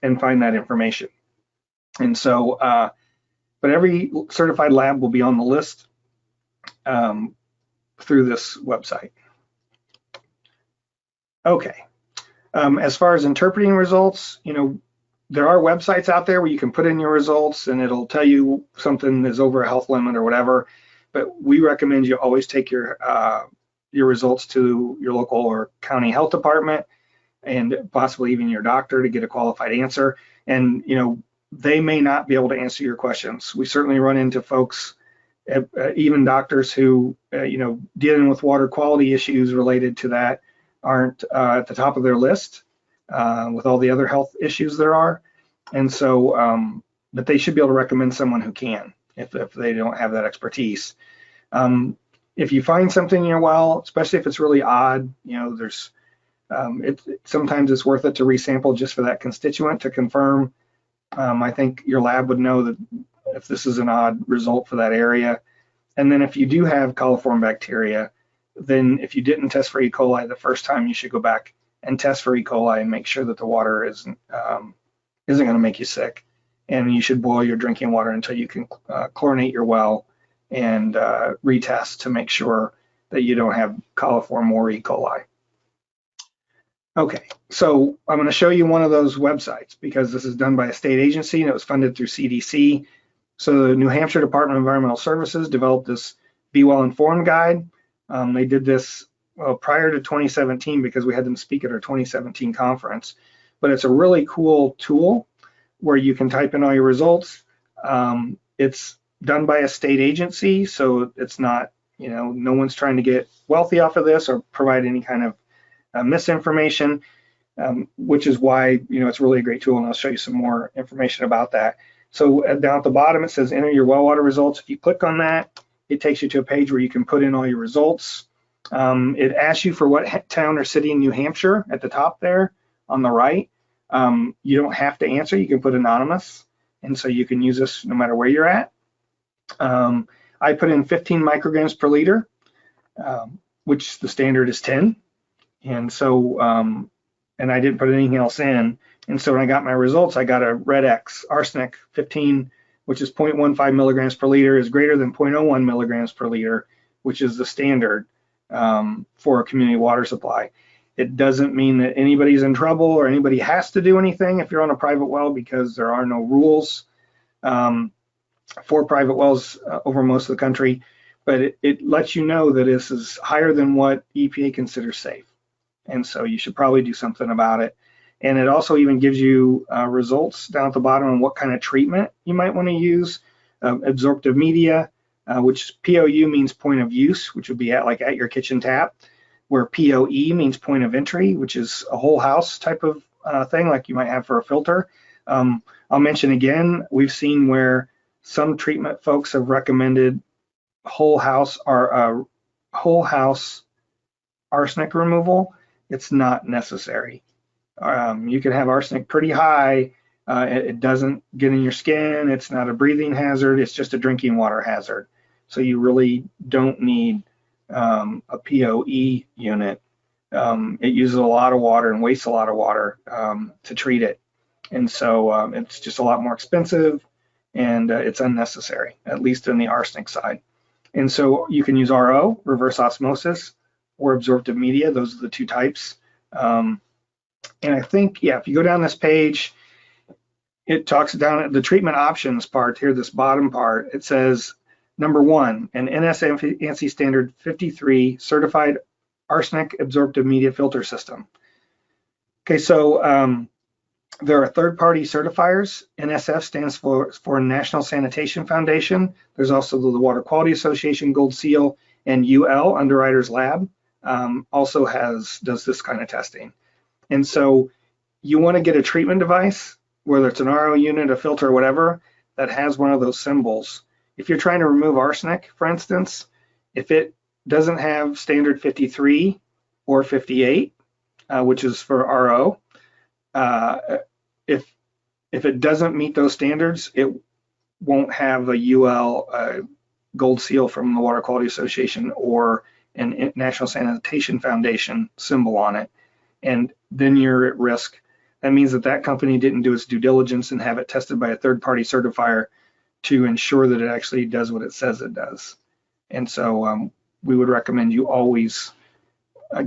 and find that information. And so, but every certified lab will be on the list through this website. Okay. As far as interpreting results, you know, there are websites out there where you can put in your results and it'll tell you something is over a health limit or whatever. But we recommend you always take your results to your local or county health department and possibly even your doctor to get a qualified answer. And, you know, they may not be able to answer your questions. We certainly run into folks, even doctors who, you know, dealing with water quality issues related to that aren't at the top of their list with all the other health issues there are. And so, but they should be able to recommend someone who can if they don't have that expertise. If you find something in your well, especially if it's really odd, you know, there's, sometimes it's worth it to resample just for that constituent to confirm. I think your lab would know that if this is an odd result for that area. And then if you do have coliform bacteria, then if you didn't test for E. coli the first time, you should go back and test for E. coli and make sure that the water isn't going to make you sick. And you should boil your drinking water until you can chlorinate your well and retest to make sure that you don't have coliform or E. coli. Okay, so I'm going to show you one of those websites because this is done by a state agency and it was funded through CDC. So the New Hampshire Department of Environmental Services developed this Be Well Informed guide. They did this prior to 2017 because we had them speak at our 2017 conference. But it's a really cool tool where you can type in all your results. It's done by a state agency, so it's not You know, no one's trying to get wealthy off of this or provide any kind of misinformation, which is why, you know, it's really a great tool, and I'll show you some more information about that. So down at the bottom, it says enter your well water results. If you click on that, it takes you to a page where you can put in all your results. It asks you for what town or city in New Hampshire at the top there on the right. You don't have to answer, you can put anonymous. And so you can use this no matter where you're at. I put in 15 micrograms per liter, which the standard is 10. And so, and I didn't put anything else in. And so when I got my results, I got a red X, arsenic 15, which is 0.15 milligrams per liter, is greater than 0.01 milligrams per liter, which is the standard for a community water supply. It doesn't mean that anybody's in trouble or anybody has to do anything if you're on a private well, because there are no rules for private wells over most of the country, but it lets you know that this is higher than what EPA considers safe. And so you should probably do something about it. And it also even gives you results down at the bottom on what kind of treatment you might want to use. Absorptive media, which POU means point of use, which would be at your kitchen tap, where POE means point of entry, which is a whole house type of thing like you might have for a filter. I'll mention again, we've seen where some treatment folks have recommended whole house arsenic removal. It's not necessary. You can have arsenic pretty high. It doesn't get in your skin. It's not a breathing hazard. It's just a drinking water hazard. So you really don't need a POE unit. It uses a lot of water and wastes a lot of water to treat it. And so it's just a lot more expensive, and it's unnecessary, at least in the arsenic side. And so you can use RO, reverse osmosis, or absorptive media. Those are the two types. And I think, yeah, if you go down this page, it talks down at the treatment options part here, this bottom part. It says, number 1, an NS-ANSI standard 53 certified arsenic absorptive media filter system. Okay, so there are third-party certifiers. NSF stands for National Sanitation Foundation. There's also the Water Quality Association Gold Seal, and UL, Underwriters Lab, also does this kind of testing. And so you want to get a treatment device, whether it's an RO unit, a filter, or whatever, that has one of those symbols. If you're trying to remove arsenic, for instance, if it doesn't have standard 53 or 58, which is for RO, if it doesn't meet those standards, it won't have a UL gold seal from the Water Quality Association or an National Sanitation Foundation symbol on it. And then you're at risk. That means that company didn't do its due diligence and have it tested by a third-party certifier to ensure that it actually does what it says it does. And so we would recommend you always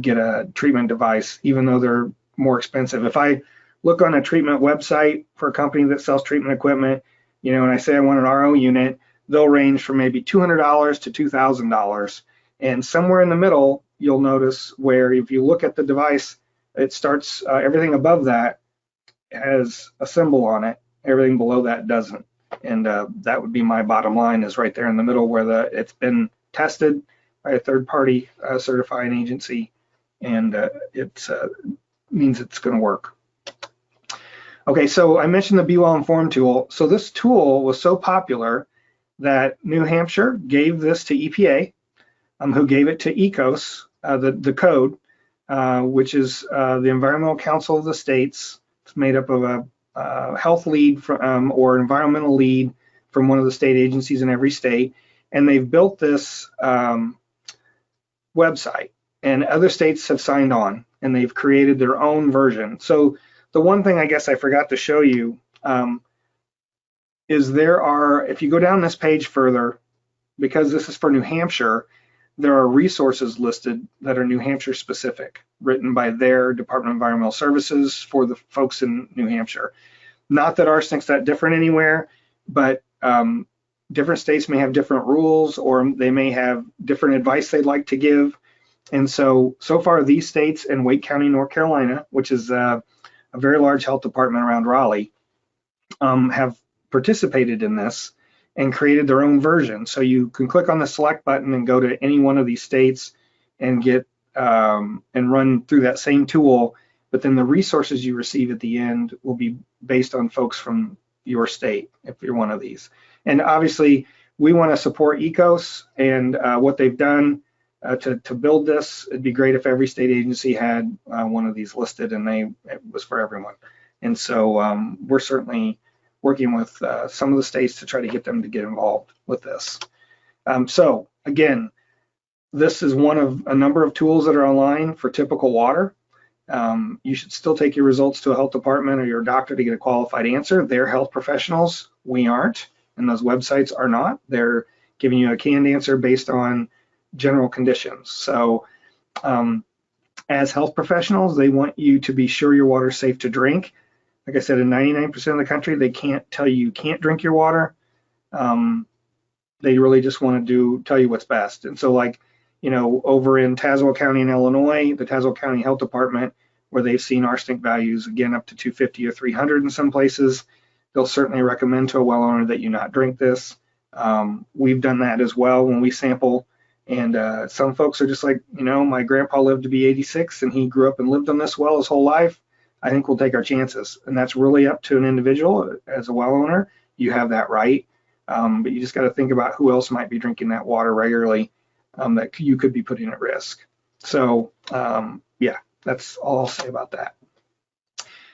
get a treatment device, even though they're more expensive. If I look on a treatment website for a company that sells treatment equipment, you know, and I say I want an RO unit, they'll range from maybe $200 to $2,000. And somewhere in the middle, you'll notice where if you look at the device, it starts, everything above that has a symbol on it. Everything below that doesn't. And that would be my bottom line, is right there in the middle where it's been tested by a third-party certifying agency, and it means it's going to work. Okay, so I mentioned the Be Well Informed tool. So this tool was so popular that New Hampshire gave this to EPA, who gave it to ECOS, the code, which is the Environmental Council of the States. It's made up of a health lead or environmental lead from one of the state agencies in every state. And they've built this website, and other states have signed on, and they've created their own version. So the one thing I guess I forgot to show you is if you go down this page further, because this is for New Hampshire, there are resources listed that are New Hampshire specific, written by their Department of Environmental Services for the folks in New Hampshire. Not that arsenic's that different anywhere, but different states may have different rules, or they may have different advice they'd like to give. And so far these states and Wake County, North Carolina, which is a very large health department around Raleigh, have participated in this. and created their own version. So you can click on the select button and go to any one of these states and get and run through that same tool. But then the resources you receive at the end will be based on folks from your state, if you're one of these. And obviously, we want to support ECOS and what they've done to build this. It'd be great if every state agency had one of these listed, and it was for everyone. And so we're certainly working with some of the states to try to get them to get involved with this. So again, this is one of a number of tools that are online for typical water. You should still take your results to a health department or your doctor to get a qualified answer. They're health professionals. We aren't, and those websites are not. They're giving you a canned answer based on general conditions. So as health professionals, they want you to be sure your water is safe to drink. Like I said, in 99% of the country, they can't tell you can't drink your water. They really just want to tell you what's best. And so like, over in Tazewell County in Illinois, the Tazewell County Health Department, where they've seen arsenic values, again, up to 250 or 300 in some places, they'll certainly recommend to a well owner that you not drink this. We've done that as well when we sample. And some folks are just like, my grandpa lived to be 86 and he grew up and lived on this well his whole life. I think we'll take our chances. And that's really up to an individual. As a well owner, you have that right. But you just got to think about who else might be drinking that water regularly that you could be putting at risk. So yeah, that's all I'll say about that.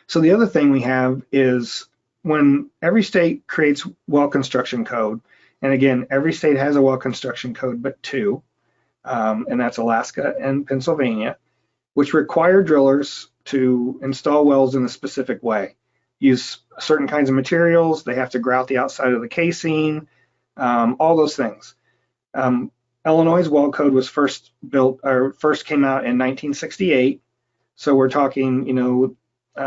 So the other thing we have is when every state creates well construction code, and again, every state has a well construction code but two, and that's Alaska and Pennsylvania, which require drillers to install wells in a specific way. Use certain kinds of materials, they have to grout the outside of the casing, all those things. Illinois' well code was first came out in 1968. So we're talking,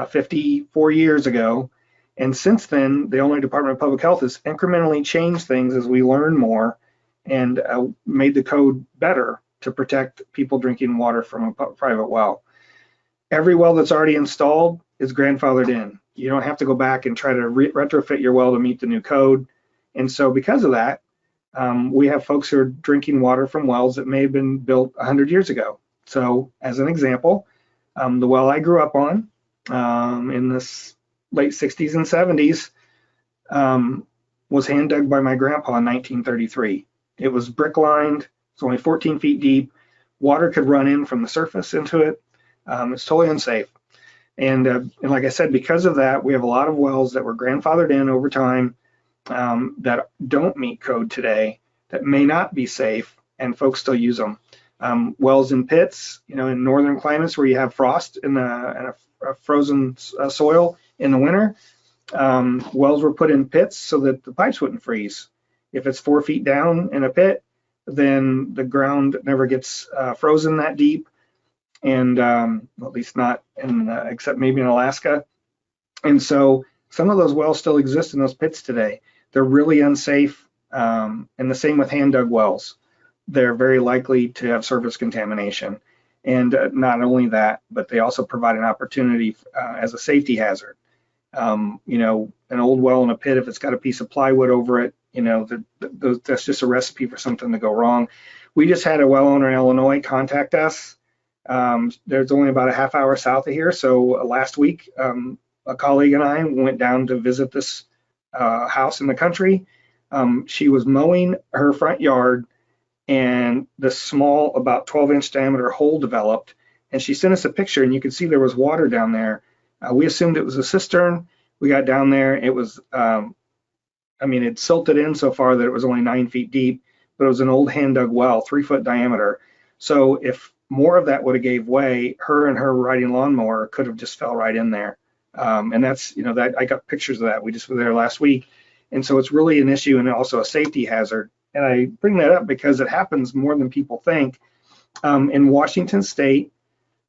54 years ago. And since then, the Illinois Department of Public Health has incrementally changed things as we learn more and made the code better to protect people drinking water from a private well. Every well that's already installed is grandfathered in. You don't have to go back and try to retrofit your well to meet the new code. And so because of that, we have folks who are drinking water from wells that may have been built 100 years ago. So as an example, the well I grew up on in the late 60s and 70s was hand dug by my grandpa in 1933. It was brick lined, it's only 14 feet deep. Water could run in from the surface into it. It's totally unsafe. And like I said, because of that, we have a lot of wells that were grandfathered in over time that don't meet code today, that may not be safe, and folks still use them. Wells in pits, in northern climates where you have frost and a frozen soil in the winter, wells were put in pits so that the pipes wouldn't freeze. If it's 4 feet down in a pit, then the ground never gets frozen that deep, and at least not except maybe in Alaska. And so some of those wells still exist in those pits today. They're really unsafe, and the same with hand dug wells. They're very likely to have surface contamination. And not only that, but they also provide an opportunity as a safety hazard. An old well in a pit, if it's got a piece of plywood over it, that's just a recipe for something to go wrong. We just had a well owner in Illinois contact us. There's only about a half hour south of here. So last week, a colleague and I went down to visit this house in the country. She was mowing her front yard, and the small, about 12-inch diameter hole developed, and she sent us a picture, and you could see there was water down there. We assumed it was a cistern. We got down there, it was, it silted in so far that it was only 9 feet deep, but it was an old hand dug well, 3-foot diameter. So if more of that would have gave way, her and her riding lawnmower could have just fell right in there. And that's, that I got pictures of that. We just were there last week. And so it's really an issue and also a safety hazard. And I bring that up because it happens more than people think. In Washington State,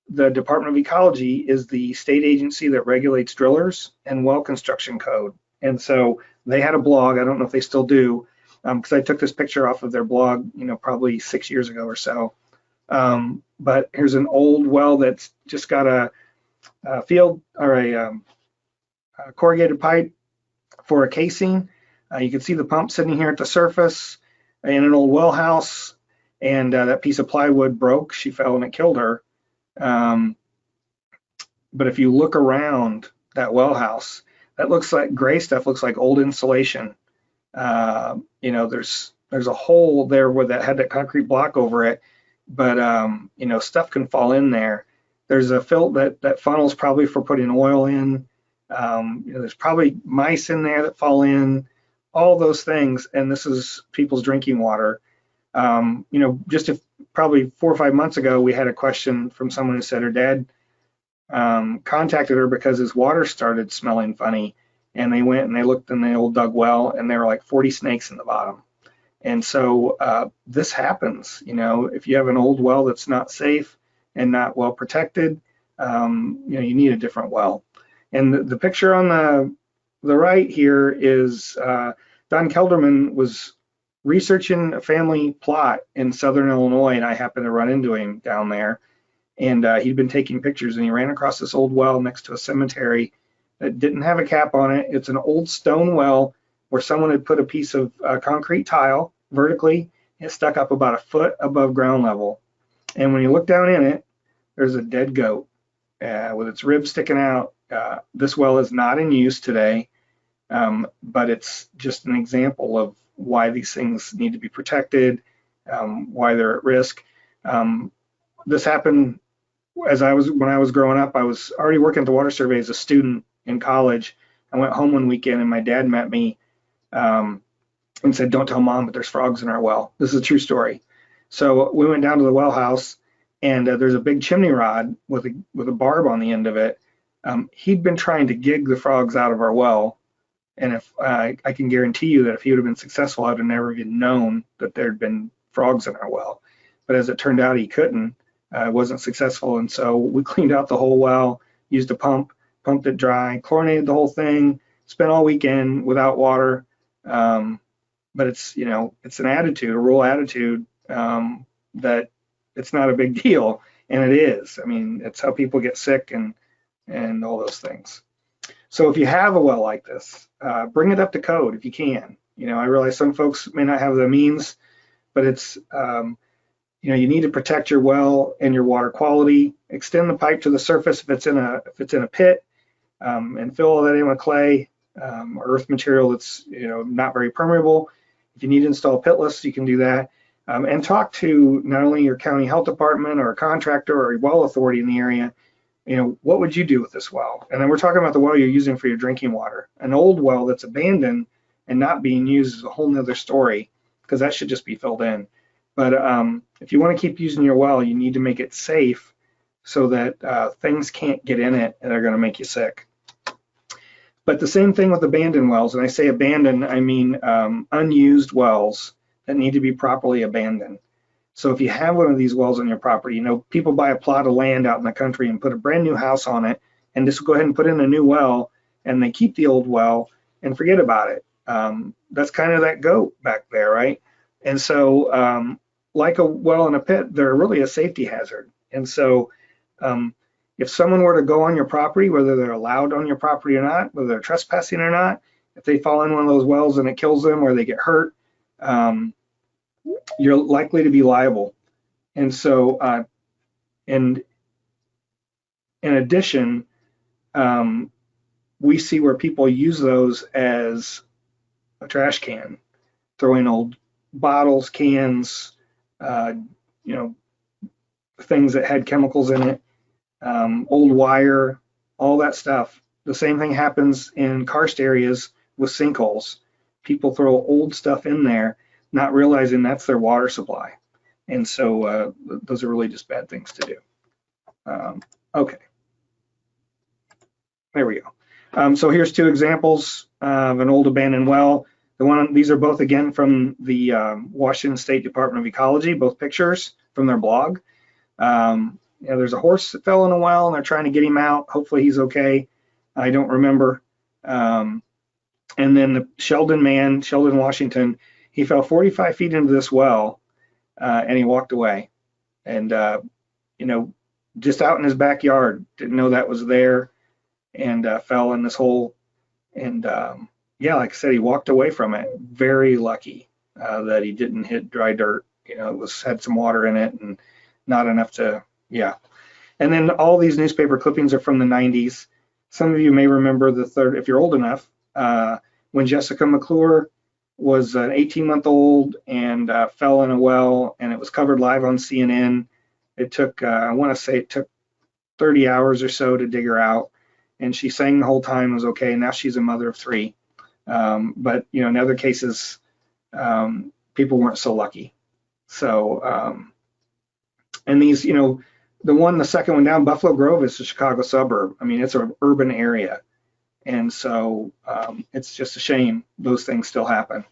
the Department of Ecology is the state agency that regulates drillers and well construction code. And so they had a blog, I don't know if they still do, because I took this picture off of their blog, probably 6 years ago or so. But here's an old well that's just got a field or a corrugated pipe for a casing. You can see the pump sitting here at the surface in an old well house, and that piece of plywood broke. She fell and it killed her. But if you look around that well house, that looks like gray stuff, looks like old insulation. There's a hole there where that had that concrete block over it, but stuff can fall in there. There's a filter that funnel's probably for putting oil in. There's probably mice in there that fall in, all those things, and this is people's drinking water. Probably 4 or 5 months ago, we had a question from someone who said her dad contacted her because his water started smelling funny, and they went and they looked in the old dug well, and there were like 40 snakes in the bottom. And so this happens, if you have an old well that's not safe and not well protected, you need a different well. And the picture on the right here is Don Kelderman was researching a family plot in Southern Illinois, and I happened to run into him down there. And he'd been taking pictures, and he ran across this old well next to a cemetery that didn't have a cap on it. It's an old stone well where someone had put a piece of concrete tile vertically. It stuck up about a foot above ground level. And when you look down in it, there's a dead goat with its ribs sticking out. This well is not in use today, but it's just an example of why these things need to be protected, why they're at risk. This happened when I was growing up. I was already working at the Water Survey as a student in college. I went home one weekend and my dad met me and said, "Don't tell Mom, but there's frogs in our well." This is a true story. So we went down to the well house, and there's a big chimney rod with a barb on the end of it. He'd been trying to gig the frogs out of our well, and if I can guarantee you that if he would have been successful, I'd have never even known that there'd been frogs in our well. But as it turned out, he couldn't. Wasn't successful, and so we cleaned out the whole well, used a pump, pumped it dry, chlorinated the whole thing, spent all weekend without water. But it's an attitude, a rural attitude, that it's not a big deal, and it is. I mean, it's how people get sick and all those things. So if you have a well like this, bring it up to code if you can. I realize some folks may not have the means, but it's you need to protect your well and your water quality. Extend the pipe to the surface if it's in a pit, and fill all that in with clay or earth material that's not very permeable. If you need to install pitless, you can do that. And talk to not only your county health department or a contractor or a well authority in the area. What would you do with this well? And then we're talking about the well you're using for your drinking water. An old well that's abandoned and not being used is a whole nother story, because that should just be filled in. But if you want to keep using your well, you need to make it safe so that things can't get in it and they're going to make you sick. But the same thing with abandoned wells, and I say abandoned, I mean unused wells that need to be properly abandoned. So if you have one of these wells on your property, people buy a plot of land out in the country and put a brand new house on it and just go ahead and put in a new well, and they keep the old well and forget about it. That's kind of that goat back there, right? And so like a well in a pit, they're really a safety hazard. And so if someone were to go on your property, whether they're allowed on your property or not, whether they're trespassing or not, if they fall in one of those wells and it kills them or they get hurt, you're likely to be liable. And so, and in addition, we see where people use those as a trash can, throwing old bottles, cans, things that had chemicals in it, old wire, all that stuff. The same thing happens in karst areas with sinkholes. People throw old stuff in there, not realizing that's their water supply. And so those are really just bad things to do. Okay. There we go. So here's two examples of an old abandoned well. These are both, again, from the Washington State Department of Ecology, both pictures from their blog. There's a horse that fell in a well, and they're trying to get him out. Hopefully he's okay. I don't remember. And then the Sheldon Washington, he fell 45 feet into this well, and he walked away. And, just out in his backyard, didn't know that was there, and fell in this hole. And, yeah, like I said, he walked away from it. Very lucky that he didn't hit dry dirt. You know, had some water in it and not enough to, yeah. And then all these newspaper clippings are from the 90s. Some of you may remember if you're old enough, when Jessica McClure was an 18-month-old and fell in a well, and it was covered live on CNN. It took, I want to say it took 30 hours or so to dig her out, and she sang the whole time, was okay. Now she's a mother of 3. But you know, in other cases, people weren't so lucky. So, and these, you know, the second one down, Buffalo Grove is a Chicago suburb. I mean, it's an urban area. And so it's just a shame those things still happen.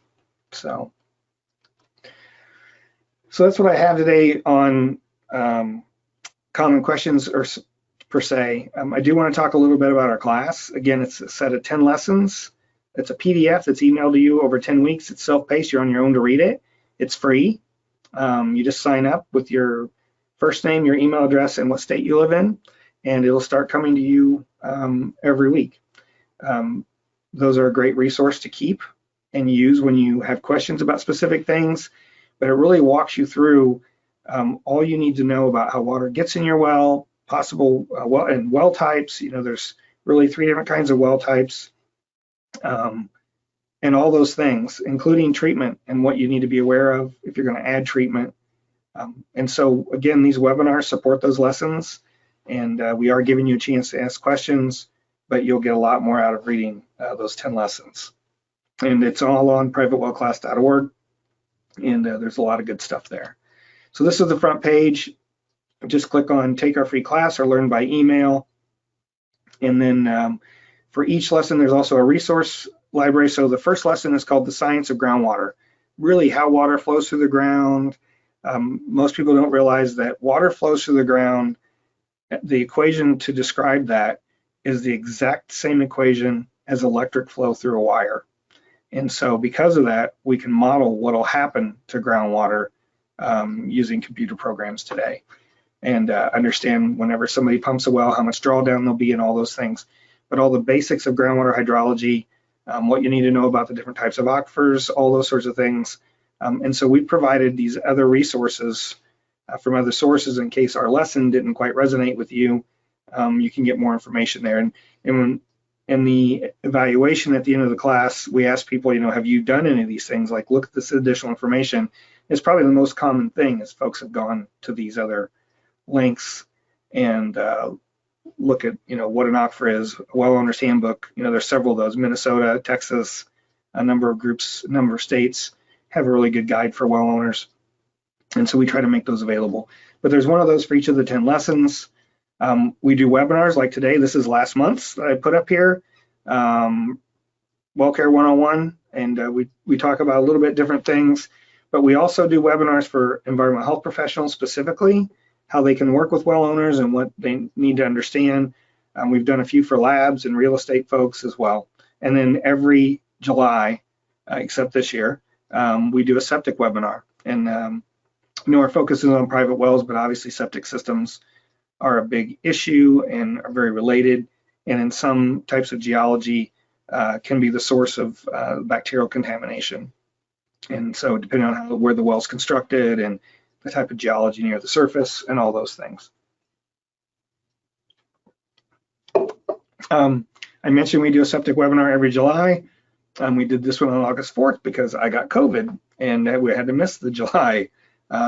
So that's what I have today on common questions or per se. I do want to talk a little bit about our class. Again, it's a set of 10 lessons. It's a PDF that's emailed to you over 10 weeks. It's self-paced. You're on your own to read it. It's free. You just sign up with your first name, your email address, and what state you live in, and it'll start coming to you every week. Those are a great resource to keep and use when you have questions about specific things, but it really walks you through all you need to know about how water gets in your well, possible well types. You know, there's really 3 different kinds of well types, and all those things, including treatment and what you need to be aware of if you're going to add treatment. And so again, these webinars support those lessons, and we are giving you a chance to ask questions, but you'll get a lot more out of reading those 10 lessons. And it's all on privatewellclass.org, and there's a lot of good stuff there. So this is the front page. Just click on Take Our Free Class or Learn by Email. And then for each lesson, there's also a resource library. So the first lesson is called The Science of Groundwater, really how water flows through the ground. Most people don't realize that water flows through the ground. The equation to describe that is the exact same equation as electric flow through a wire. And so because of that, we can model what will happen to groundwater using computer programs today, and understand whenever somebody pumps a well, how much drawdown there'll be and all those things. But all the basics of groundwater hydrology, what you need to know about the different types of aquifers, all those sorts of things. And so we provided these other resources from other sources in case our lesson didn't quite resonate with you. You can get more information there. And when in the evaluation at the end of the class, we ask people, you know, have you done any of these things? Like, look at this additional information. It's probably the most common thing is folks have gone to these other links and look at, you know, what an aquifer is, a well owner's handbook. You know, there's several of those. Minnesota, Texas, a number of groups, a number of states have a really good guide for well owners. And so we try to make those available. But there's one of those for each of the 10 lessons. We do webinars like today. This is last month's that I put up here, WellCare 101, and we talk about a little bit different things. But we also do webinars for environmental health professionals specifically, how they can work with well owners and what they need to understand. We've done a few for labs and real estate folks as well. And then every July, except this year, we do a septic webinar. And you know, our focus is on private wells, but obviously septic systems are a big issue and are very related. And in some types of geology, can be the source of bacterial contamination. And so depending on where the well's constructed and the type of geology near the surface and all those things. I mentioned we do a septic webinar every July. We did this one on August 4th because I got COVID and we had to miss the July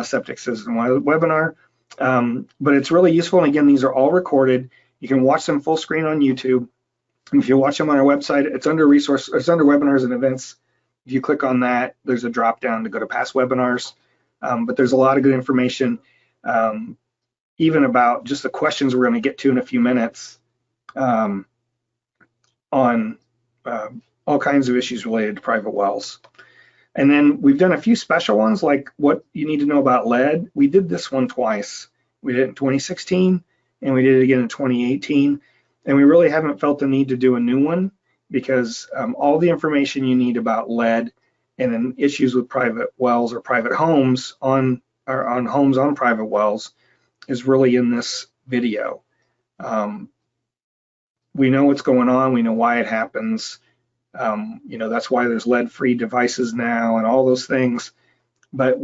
septic system webinar. But it's really useful. And again, these are all recorded. You can watch them full screen on YouTube. And if you watch them on our website, it's under resource, it's under webinars and events. If you click on that, there's a drop down to go to past webinars. But there's a lot of good information, even about just the questions we're going to get to in a few minutes on all kinds of issues related to private wells. And then we've done a few special ones, like what you need to know about lead. We did this one twice. We did it in 2016, and we did it again in 2018. And we really haven't felt the need to do a new one because all the information you need about lead and then issues with private wells or private homes on homes on private wells is really in this video. We know what's going on. We know why it happens. That's why there's lead-free devices now and all those things. But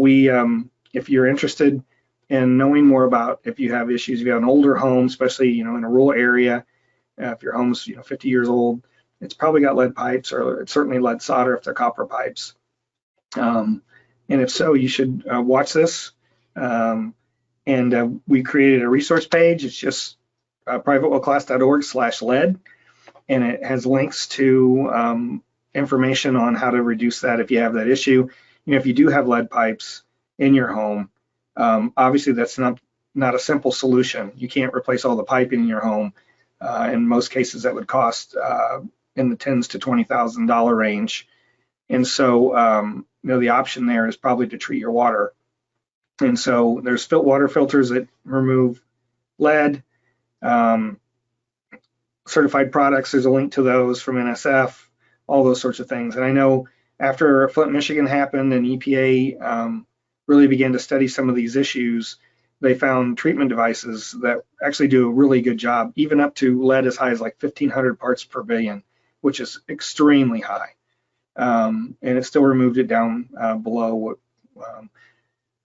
if you're interested in knowing more about if you have issues, if you have an older home, especially in a rural area, if your home's 50 years old, it's probably got lead pipes, or it's certainly lead solder if they're copper pipes. And if so, you should watch this. We created a resource page. It's just privatewellclass.org/lead, and it has links to information on how to reduce that if you have that issue. If you do have lead pipes in your home, obviously that's not a simple solution. You can't replace all the piping in your home. In most cases, that would cost in the $10,000 to $20,000 range. And so, the option there is probably to treat your water. And so there's water filters that remove lead. Certified products, there's a link to those from NSF, all those sorts of things. And I know after Flint, Michigan happened and EPA really began to study some of these issues, they found treatment devices that actually do a really good job, even up to lead as high as like 1,500 parts per billion, which is extremely high. And it still removed it down below what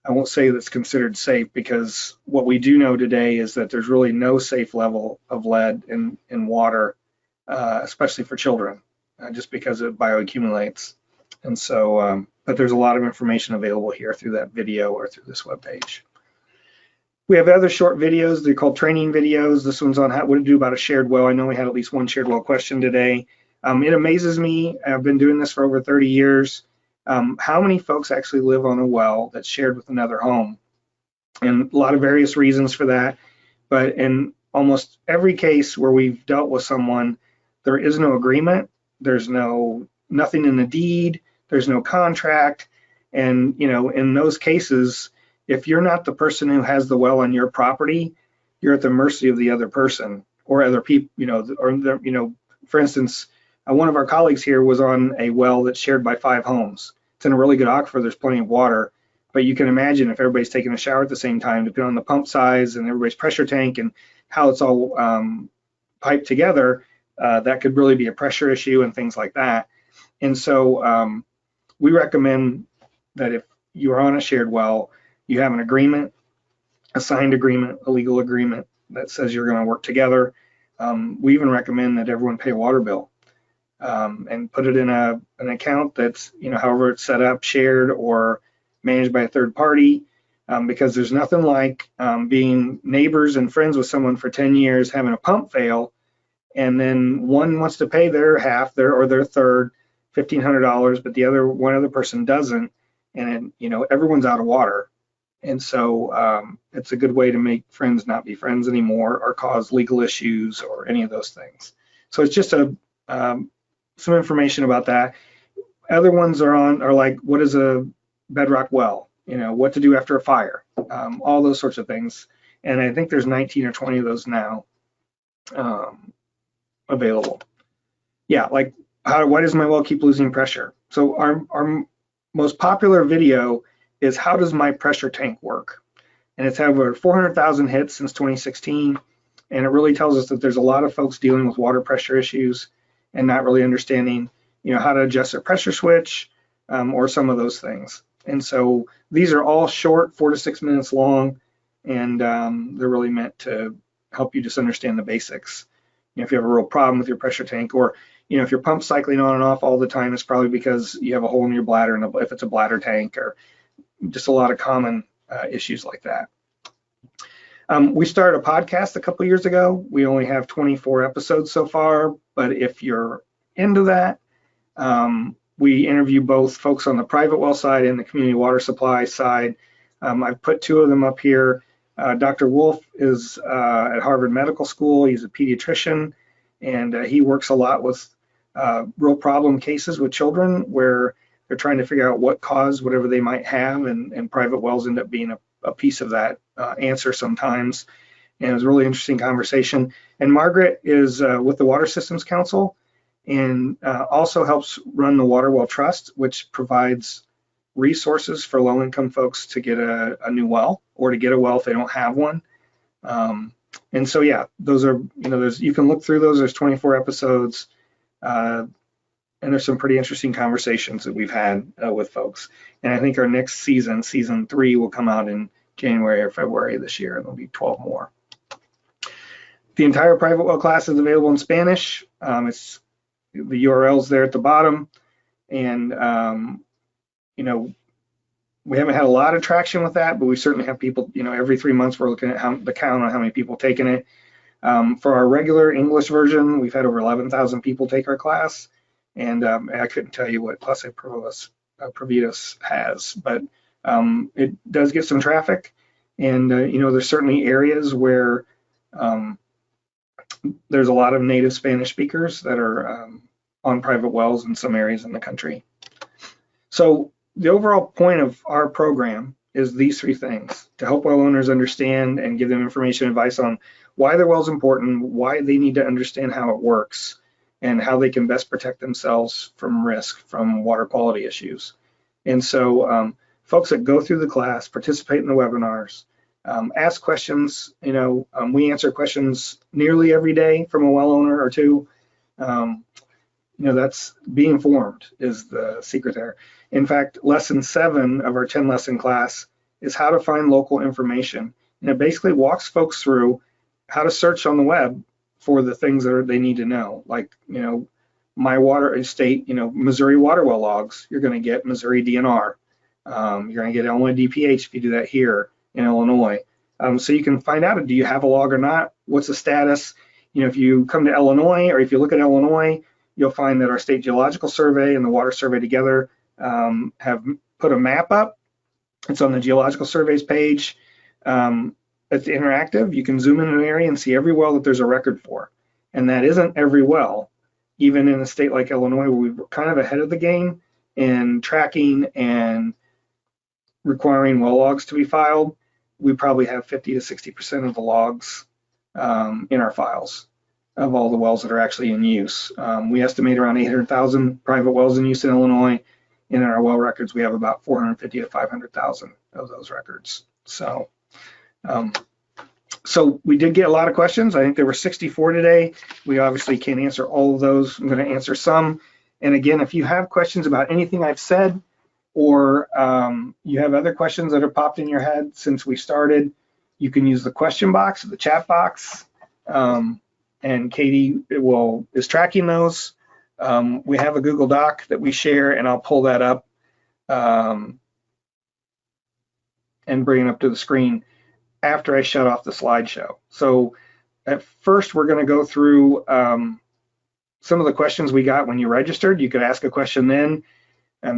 I won't say that's considered safe, because what we do know today is that there's really no safe level of lead in water, especially for children, just because it bioaccumulates. And so, but there's a lot of information available here through that video or through this webpage. We have other short videos. They're called training videos. This one's on what to do about a shared well. I know we had at least one shared well question today. It amazes me. I've been doing this for over 30 years. How many folks actually live on a well that's shared with another home? And a lot of various reasons for that. But in almost every case where we've dealt with someone, there is no agreement. There's nothing in the deed. There's no contract. And, in those cases, if you're not the person who has the well on your property, you're at the mercy of the other person or other people, for instance, one of our colleagues here was on a well that's shared by 5 homes. It's in a really good aquifer. There's plenty of water, but you can imagine if everybody's taking a shower at the same time, depending on the pump size and everybody's pressure tank and how it's all piped together, that could really be a pressure issue and things like that. And so we recommend that if you are on a shared well, you have an agreement, a signed agreement, a legal agreement that says you're going to work together. We even recommend that everyone pay a water bill. And put it in an account that's, however it's set up, shared or managed by a third party, because there's nothing like being neighbors and friends with someone for 10 years, having a pump fail, and then one wants to pay their half, their third, $1,500, but one other person doesn't, and everyone's out of water. And so it's a good way to make friends not be friends anymore or cause legal issues or any of those things. So it's just some information about that. Other ones are like, what is a bedrock well? What to do after a fire, all those sorts of things. And I think there's 19 or 20 of those now available. Yeah, like why does my well keep losing pressure? So our most popular video is how does my pressure tank work? And it's had over 400,000 hits since 2016. And it really tells us that there's a lot of folks dealing with water pressure issues and not really understanding, how to adjust their pressure switch or some of those things. And so these are all short, 4 to 6 minutes long, and they're really meant to help you just understand the basics. If you have a real problem with your pressure tank, or if your pump's cycling on and off all the time, it's probably because you have a hole in your bladder, and if it's a bladder tank, or just a lot of common issues like that. We started a podcast a couple years ago. We only have 24 episodes so far, but if you're into that, we interview both folks on the private well side and the community water supply side. I've put 2 of them up here. Dr. Wolf is at Harvard Medical School. He's a pediatrician, and he works a lot with real problem cases with children where they're trying to figure out what caused whatever they might have, and private wells end up being a piece of that answer sometimes. And it was a really interesting conversation. And Margaret is with the Water Systems Council, and also helps run the Water Well Trust, which provides resources for low-income folks to get a new well, or to get a well if they don't have one. And so, yeah, those are, you can look through those. There's 24 episodes, and And there's some pretty interesting conversations that we've had with folks. And I think our next season, season 3, will come out in January or February this year, and there'll be 12 more. The entire private well class is available in Spanish. It's the URL's there at the bottom. And, you know, we haven't had a lot of traction with that, but we certainly have people, you know, every 3 months we're looking at the count on how many people taking it. For our regular English version, we've had over 11,000 people take our class. And I couldn't tell you what Clase Providas has, but it does get some traffic. And, you know, there's certainly areas where there's a lot of native Spanish speakers that are on private wells in some areas in the country. So the overall point of our program is these 3 things: to help well owners understand and give them information and advice on why their well is important, why they need to understand how it works, and how they can best protect themselves from risk from water quality issues. And so folks that go through the class, participate in the webinars, ask questions. You know, we answer questions nearly every day from a well owner or 2. You know, that's be informed is the secret there. In fact, lesson 7 of our 10 lesson class is how to find local information. And it basically walks folks through how to search on the web for the things that they need to know. Like, you know, my water state, you know, Missouri water well logs, you're going to get Missouri DNR. You're going to get Illinois DPH if you do that here in Illinois. So you can find out, do you have a log or not? What's the status? You know, if you come to Illinois, or if you look at Illinois, you'll find that our State Geological Survey and the Water Survey together have put a map up. It's on the Geological Surveys page. It's interactive. You can zoom in an area and see every well that there's a record for. And that isn't every well. Even in a state like Illinois, where we're kind of ahead of the game in tracking and requiring well logs to be filed, we probably have 50 to 60% of the logs in our files of all the wells that are actually in use. We estimate around 800,000 private wells in use in Illinois. And in our well records, we have about 450 to 500,000 of those records. So, so we did get a lot of questions. I think there were 64 today. We obviously can't answer all of those. I'm going to answer some. And again, if you have questions about anything I've said, or you have other questions that have popped in your head since we started, you can use the question box, the chat box, and Katie is tracking those. We have a Google Doc that we share, and I'll pull that up and bring it up to the screen after I shut off the slideshow. So at first, we're going to go through some of the questions we got when you registered. You could ask a question then.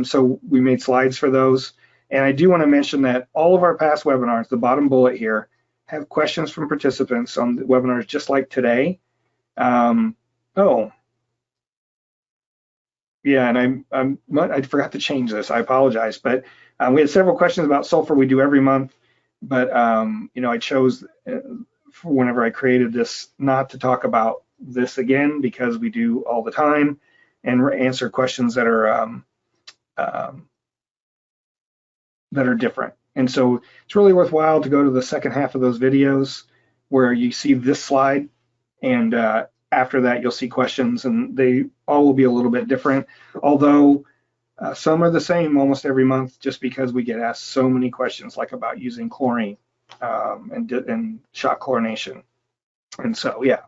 So we made slides for those. And I do want to mention that all of our past webinars, the bottom bullet here, have questions from participants on the webinars just like today. Oh, yeah, and I forgot to change this. I apologize, but we had several questions about sulfur. We do every month, but you know, I chose for whenever I created this not to talk about this again, because we do all the time and answer questions that are different. And so it's really worthwhile to go to the second half of those videos where you see this slide, and after that you'll see questions, and they all will be a little bit different, although some are the same almost every month, just because we get asked so many questions, like about using chlorine and shot chlorination. And so, yeah.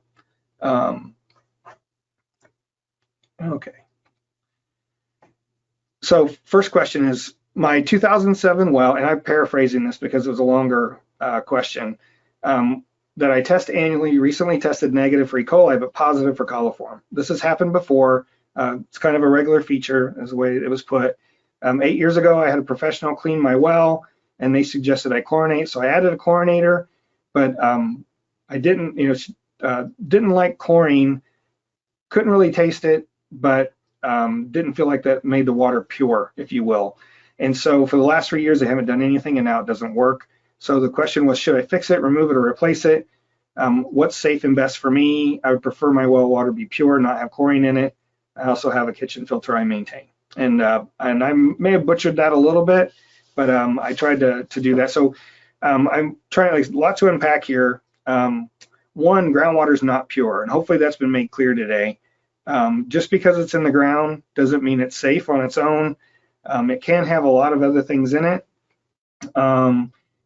Okay. So first question is, my 2007 well, and I'm paraphrasing this because it was a longer question, that I test annually, recently tested negative for E. coli, but positive for coliform. This has happened before. It's kind of a regular feature, is the way it was put. 8 years ago, I had a professional clean my well, and they suggested I chlorinate, so I added a chlorinator, but I didn't, didn't like chlorine, couldn't really taste it, but didn't feel like that made the water pure, if you will. And so for the last 3 years, I haven't done anything, and now it doesn't work. So the question was, should I fix it, remove it, or replace it? What's safe and best for me? I would prefer my well water be pure, not have chlorine in it. I also have a kitchen filter I maintain. And I may have butchered that a little bit, but I tried to do that. So I'm trying, like, a lot to unpack here. One, groundwater is not pure, and hopefully that's been made clear today. Just because it's in the ground doesn't mean it's safe on its own. It can have a lot of other things in it.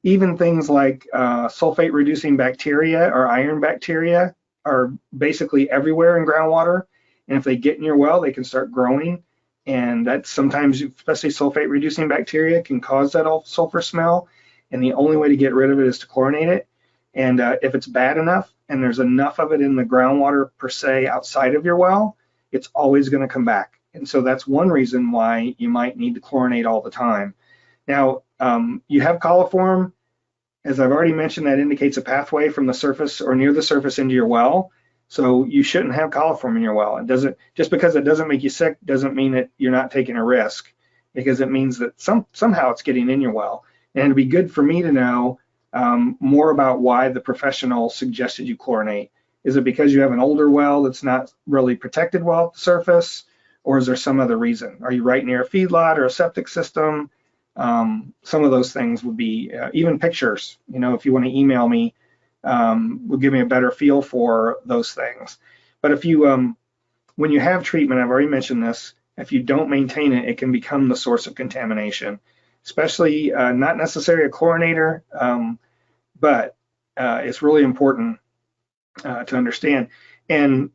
Even things like sulfate reducing bacteria or iron bacteria are basically everywhere in groundwater. And if they get in your well, they can start growing. And that's sometimes, especially sulfate reducing bacteria, can cause that sulfur smell. And the only way to get rid of it is to chlorinate it. And if it's bad enough and there's enough of it in the groundwater per se outside of your well, it's always going to come back. And so that's one reason why you might need to chlorinate all the time. Now, you have coliform. As I've already mentioned, that indicates a pathway from the surface or near the surface into your well. So you shouldn't have coliform in your well. It doesn't, just because it doesn't make you sick doesn't mean that you're not taking a risk, because it means that somehow it's getting in your well. And it'd be good for me to know more about why the professional suggested you chlorinate. Is it because you have an older well that's not really protected well at the surface, or is there some other reason? Are you right near a feedlot or a septic system? Some of those things would be, even pictures, if you want to email me, will give me a better feel for those things. But if you, when you have treatment, I've already mentioned this, if you don't maintain it, it can become the source of contamination, especially not necessarily a chlorinator, but it's really important to understand. And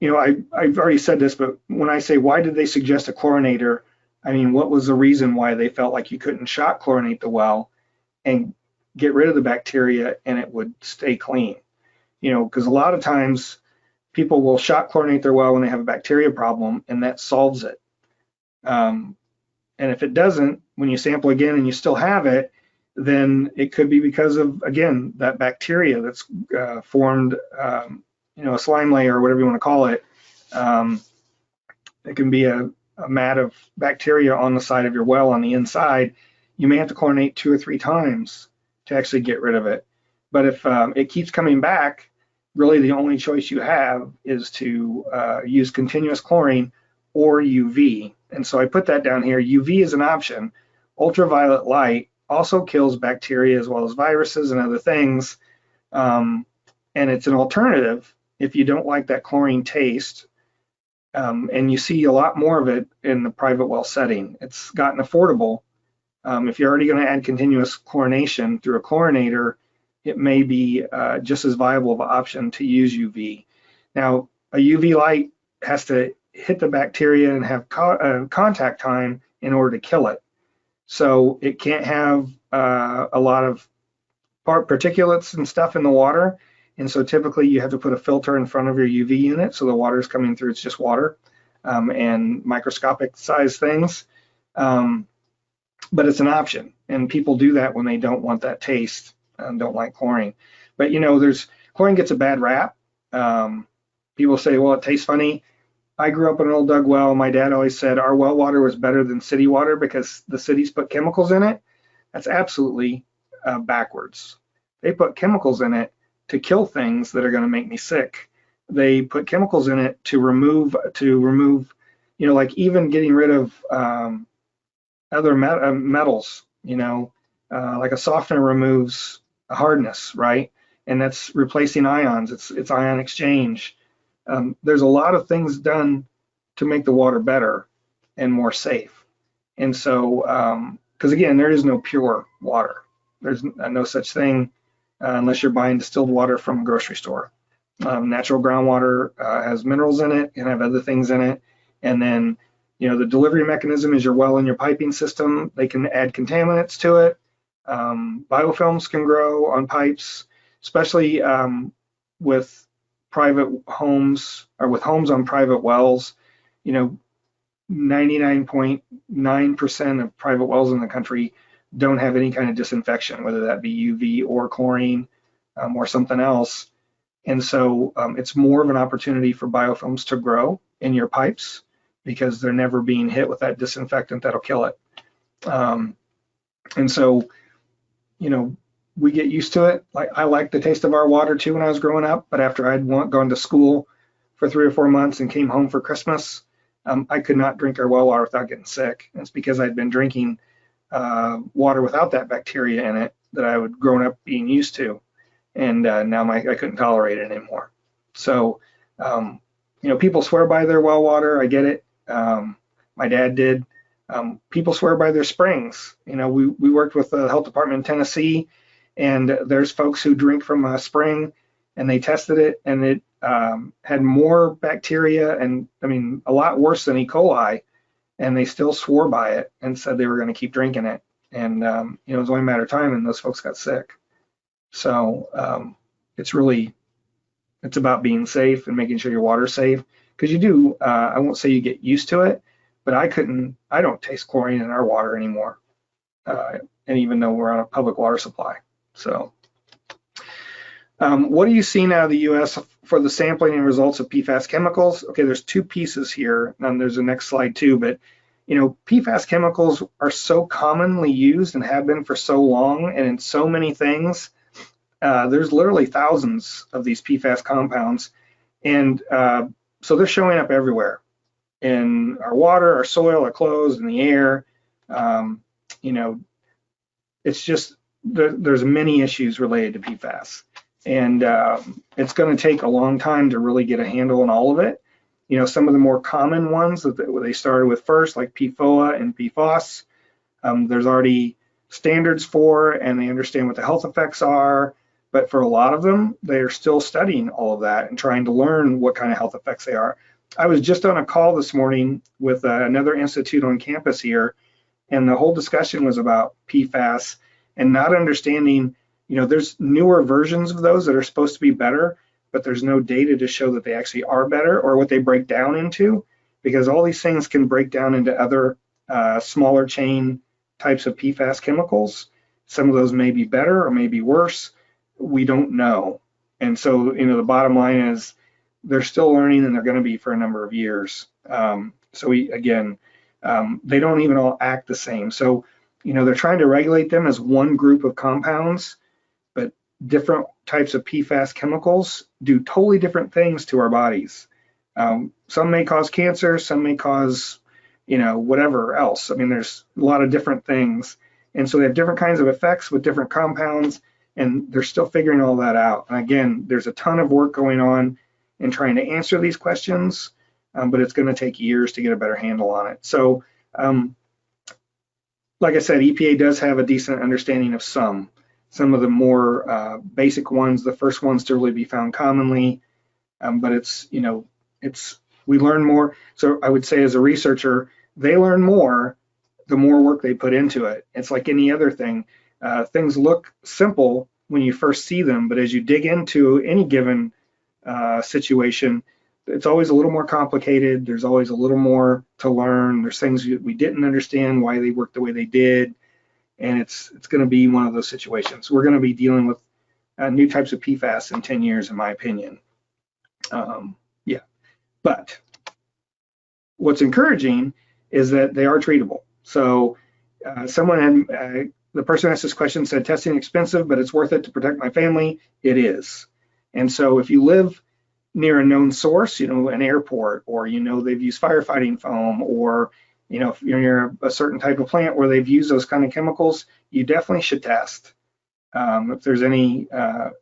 I've already said this, but when I say why did they suggest a chlorinator, I mean, what was the reason why they felt like you couldn't shot chlorinate the well and get rid of the bacteria and it would stay clean? Because a lot of times people will shot chlorinate their well when they have a bacteria problem, and that solves it. And if it doesn't, when you sample again and you still have it, then it could be because of, again, that bacteria that's formed, a slime layer or whatever you want to call it. It can be a mat of bacteria on the side of your well on the inside. You may have to chlorinate 2 or 3 times to actually get rid of it. But if it keeps coming back, really the only choice you have is to use continuous chlorine or UV. And so I put that down here. UV is an option. Ultraviolet light also kills bacteria as well as viruses and other things. And it's an alternative if you don't like that chlorine taste. And you see a lot more of it in the private well setting. It's gotten affordable. If you're already going to add continuous chlorination through a chlorinator, it may be just as viable of an option to use UV. Now, a UV light has to hit the bacteria and have contact time in order to kill it. So it can't have a lot of particulates and stuff in the water. And so typically you have to put a filter in front of your UV unit so the water is coming through, it's just water and microscopic size things. But it's an option, and people do that when they don't want that taste and don't like chlorine. But chlorine gets a bad rap. People say, well, it tastes funny. I grew up in an old dug well. My dad always said our well water was better than city water because the cities put chemicals in it. That's absolutely backwards. They put chemicals in it to kill things that are going to make me sick. They put chemicals in it to remove, like even getting rid of other metals, like a softener removes a hardness, right? And that's replacing ions. It's ion exchange. There's a lot of things done to make the water better and more safe. And so, because again, there is no pure water. There's no such thing unless you're buying distilled water from a grocery store. Natural groundwater has minerals in it and have other things in it. And then, the delivery mechanism is your well and your piping system. They can add contaminants to it. Biofilms can grow on pipes, especially with private homes or with homes on private wells. 99.9% of private wells in the country don't have any kind of disinfection, whether that be UV or chlorine or something else. And so it's more of an opportunity for biofilms to grow in your pipes because they're never being hit with that disinfectant that'll kill it. And so, we get used to it. Like I liked the taste of our water too when I was growing up, but after I'd gone to school for 3 or 4 months and came home for Christmas, I could not drink our well water without getting sick. And it's because I'd been drinking water without that bacteria in it that I would grown up being used to. And now I couldn't tolerate it anymore. So People swear by their well water. I get it. My dad did. People swear by their springs. We worked with the health department in Tennessee, and there's folks who drink from a spring, and they tested it, and it had more bacteria, and I mean a lot worse than E. coli, and they still swore by it and said they were going to keep drinking it. And it was only a matter of time, and those folks got sick. So it's about being safe and making sure your water's safe, because you do. I won't say you get used to it, but I don't taste chlorine in our water anymore, and even though we're on a public water supply. So what do you see out of the U.S. for the sampling and results of PFAS chemicals? Okay, there's two pieces here, and there's the next slide too, but PFAS chemicals are so commonly used and have been for so long and in so many things. There's literally thousands of these PFAS compounds, and so they're showing up everywhere in our water, our soil, our clothes, in the air. It's just there's many issues related to PFAS, and it's going to take a long time to really get a handle on all of it. Some of the more common ones that they started with first, like PFOA and PFOS, there's already standards for, and they understand what the health effects are. But for a lot of them, they are still studying all of that and trying to learn what kind of health effects they are. I was just on a call this morning with another institute on campus here, and the whole discussion was about PFAS and not understanding, there's newer versions of those that are supposed to be better, but there's no data to show that they actually are better or what they break down into, because all these things can break down into other smaller chain types of PFAS chemicals. Some of those may be better or may be worse. We don't know. And so, the bottom line is they're still learning, and they're going to be for a number of years. They don't even all act the same. So, they're trying to regulate them as one group of compounds, but different types of PFAS chemicals do totally different things to our bodies. Some may cause cancer, some may cause, whatever else. I mean, there's a lot of different things. And so they have different kinds of effects with different compounds, and they're still figuring all that out. And again, there's a ton of work going on in trying to answer these questions, but it's going to take years to get a better handle on it. So, like I said, EPA does have a decent understanding of some of the more basic ones, the first ones to really be found commonly, but we learn more. So I would say as a researcher, they learn more the more work they put into it. It's like any other thing. Things look simple when you first see them, but as you dig into any given situation, it's always a little more complicated. There's always a little more to learn. There's things we didn't understand why they worked the way they did, and it's going to be one of those situations. We're going to be dealing with new types of PFAS in 10 years, in my opinion. But what's encouraging is that they are treatable. So the person asked this question said, testing expensive, but it's worth it to protect my family. It is. And so if you live near a known source, an airport, or they've used firefighting foam, or if you're near a certain type of plant where they've used those kind of chemicals, you definitely should test. If there's any or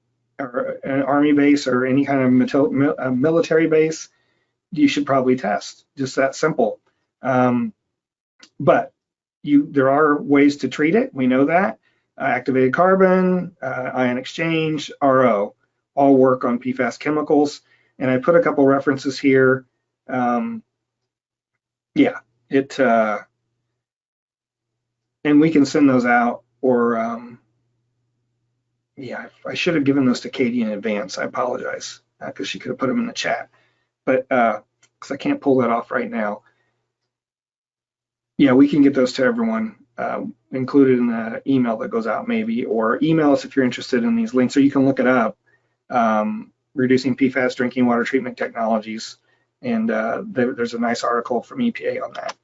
an army base or any kind of military base, you should probably test. Just that simple. But there are ways to treat it. We know that. Activated carbon, ion exchange, RO, all work on PFAS chemicals. And I put a couple references here. And we can send those out, or I should have given those to Katie in advance. I apologize, because she could have put them in the chat, but because I can't pull that off right now. Yeah, we can get those to everyone, included in the email that goes out maybe, or email us if you're interested in these links, or you can look it up, Reducing PFAS Drinking Water Treatment Technologies, and there's a nice article from EPA on that.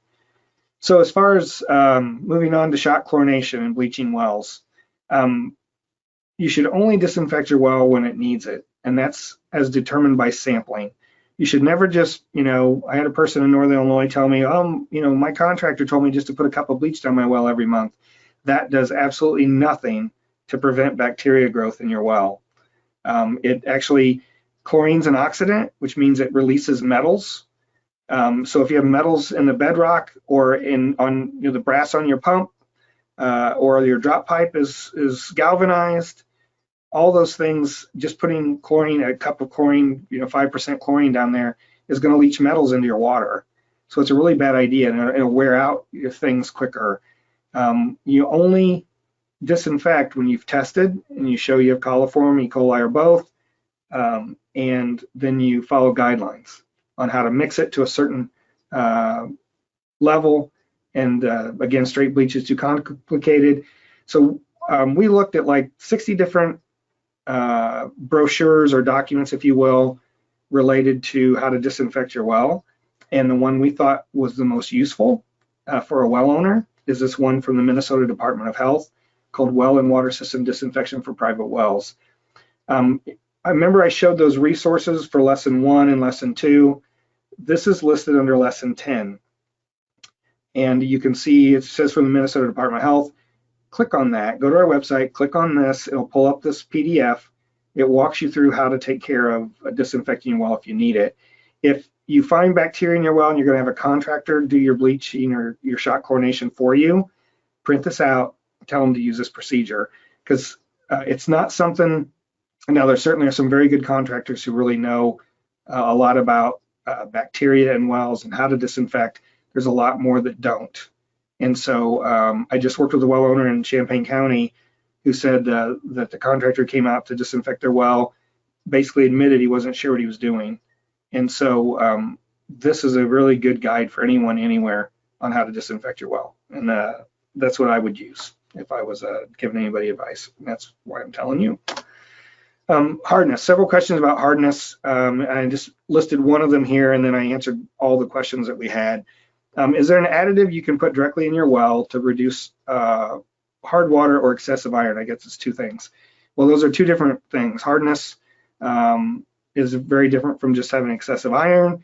So as far as moving on to shock chlorination and bleaching wells, you should only disinfect your well when it needs it, and that's as determined by sampling. You should never just, I had a person in Northern Illinois tell me, my contractor told me just to put a cup of bleach down my well every month. That does absolutely nothing to prevent bacteria growth in your well. It actually, Chlorine's an oxidant, which means it releases metals. So if you have metals in the bedrock or on the brass on your pump, or your drop pipe is galvanized, all those things, just putting chlorine, a cup of chlorine, 5% chlorine down there is going to leach metals into your water. So it's a really bad idea, and it'll wear out your things quicker. You only disinfect when you've tested and you show you have coliform, E. coli, or both, and then you follow guidelines on how to mix it to a certain level. And again, straight bleach is too complicated. So we looked at like 60 different brochures or documents, if you will, related to how to disinfect your well. And the one we thought was the most useful for a well owner is this one from the Minnesota Department of Health called Well and Water System Disinfection for Private Wells. I remember I showed those resources for lesson 1 and lesson 2. This is listed under lesson 10. And you can see it says from the Minnesota Department of Health. Click on that, go to our website, click on this, it'll pull up this PDF. It walks you through how to take care of disinfecting your well if you need it. If you find bacteria in your well and you're going to have a contractor do your bleaching or your shot chlorination for you, print this out, tell them to use this procedure, because it's not something. Now, there certainly are some very good contractors who really know a lot about bacteria in wells and how to disinfect. There's a lot more that don't. And so I just worked with a well owner in Champaign County who said that the contractor came out to disinfect their well, basically admitted he wasn't sure what he was doing. And so this is a really good guide for anyone, anywhere, on how to disinfect your well. And that's what I would use if I was giving anybody advice. And that's why I'm telling you. Hardness, several questions about hardness. I just listed one of them here, and then I answered all the questions that we had. Is there an additive you can put directly in your well to reduce hard water or excessive iron? I guess it's two things. Well, those are two different things. Hardness is very different from just having excessive iron.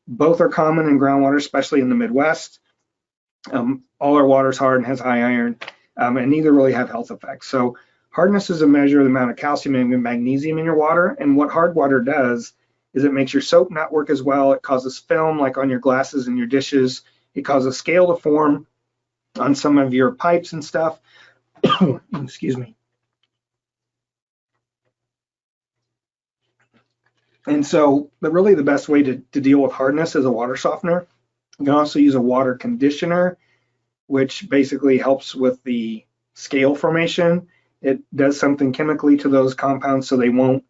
Both are common in groundwater, especially in the Midwest. All our water is hard and has high iron, and neither really have health effects. So hardness is a measure of the amount of calcium and magnesium in your water, and what hard water does is it makes your soap not work as well. It causes film, like on your glasses and your dishes. It causes scale to form on some of your pipes and stuff. Excuse me. And so, but really the best way to deal with hardness is a water softener. You can also use a water conditioner, which basically helps with the scale formation. It does something chemically to those compounds so they won't,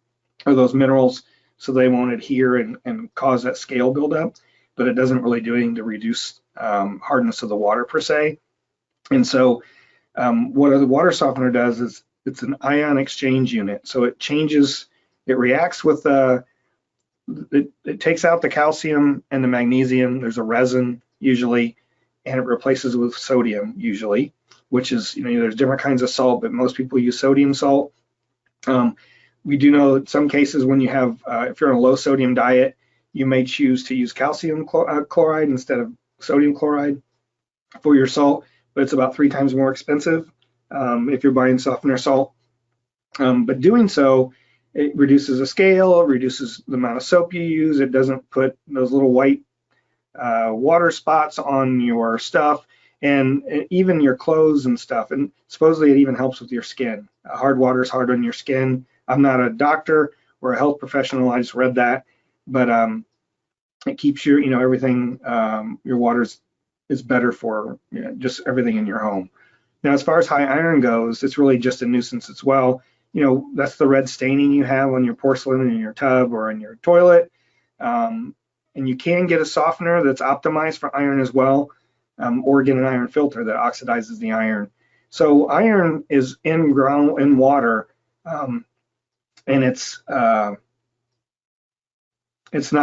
or those minerals, so they won't adhere and cause that scale buildup, but it doesn't really do anything to reduce hardness of the water per se. And so what the water softener does is it's an ion exchange unit. So it changes, it reacts with, it takes out the calcium and the magnesium. There's a resin usually, and it replaces it with sodium usually, which is, there's different kinds of salt, but most people use sodium salt. We do know that some cases when you have, if you're on a low sodium diet, you may choose to use calcium chloride instead of sodium chloride for your salt, but it's about 3 times more expensive if you're buying softener salt. But doing so, it reduces the scale, it reduces the amount of soap you use, it doesn't put those little white water spots on your stuff, and even your clothes and stuff. And supposedly it even helps with your skin. Hard water is hard on your skin. I'm not a doctor or a health professional, I just read that, but it keeps your, everything, your water is better for just everything in your home. Now, as far as high iron goes, it's really just a nuisance as well. That's the red staining you have on your porcelain in your tub or in your toilet. And you can get a softener that's optimized for iron as well, or get an iron filter that oxidizes the iron. So iron is in water, and it's not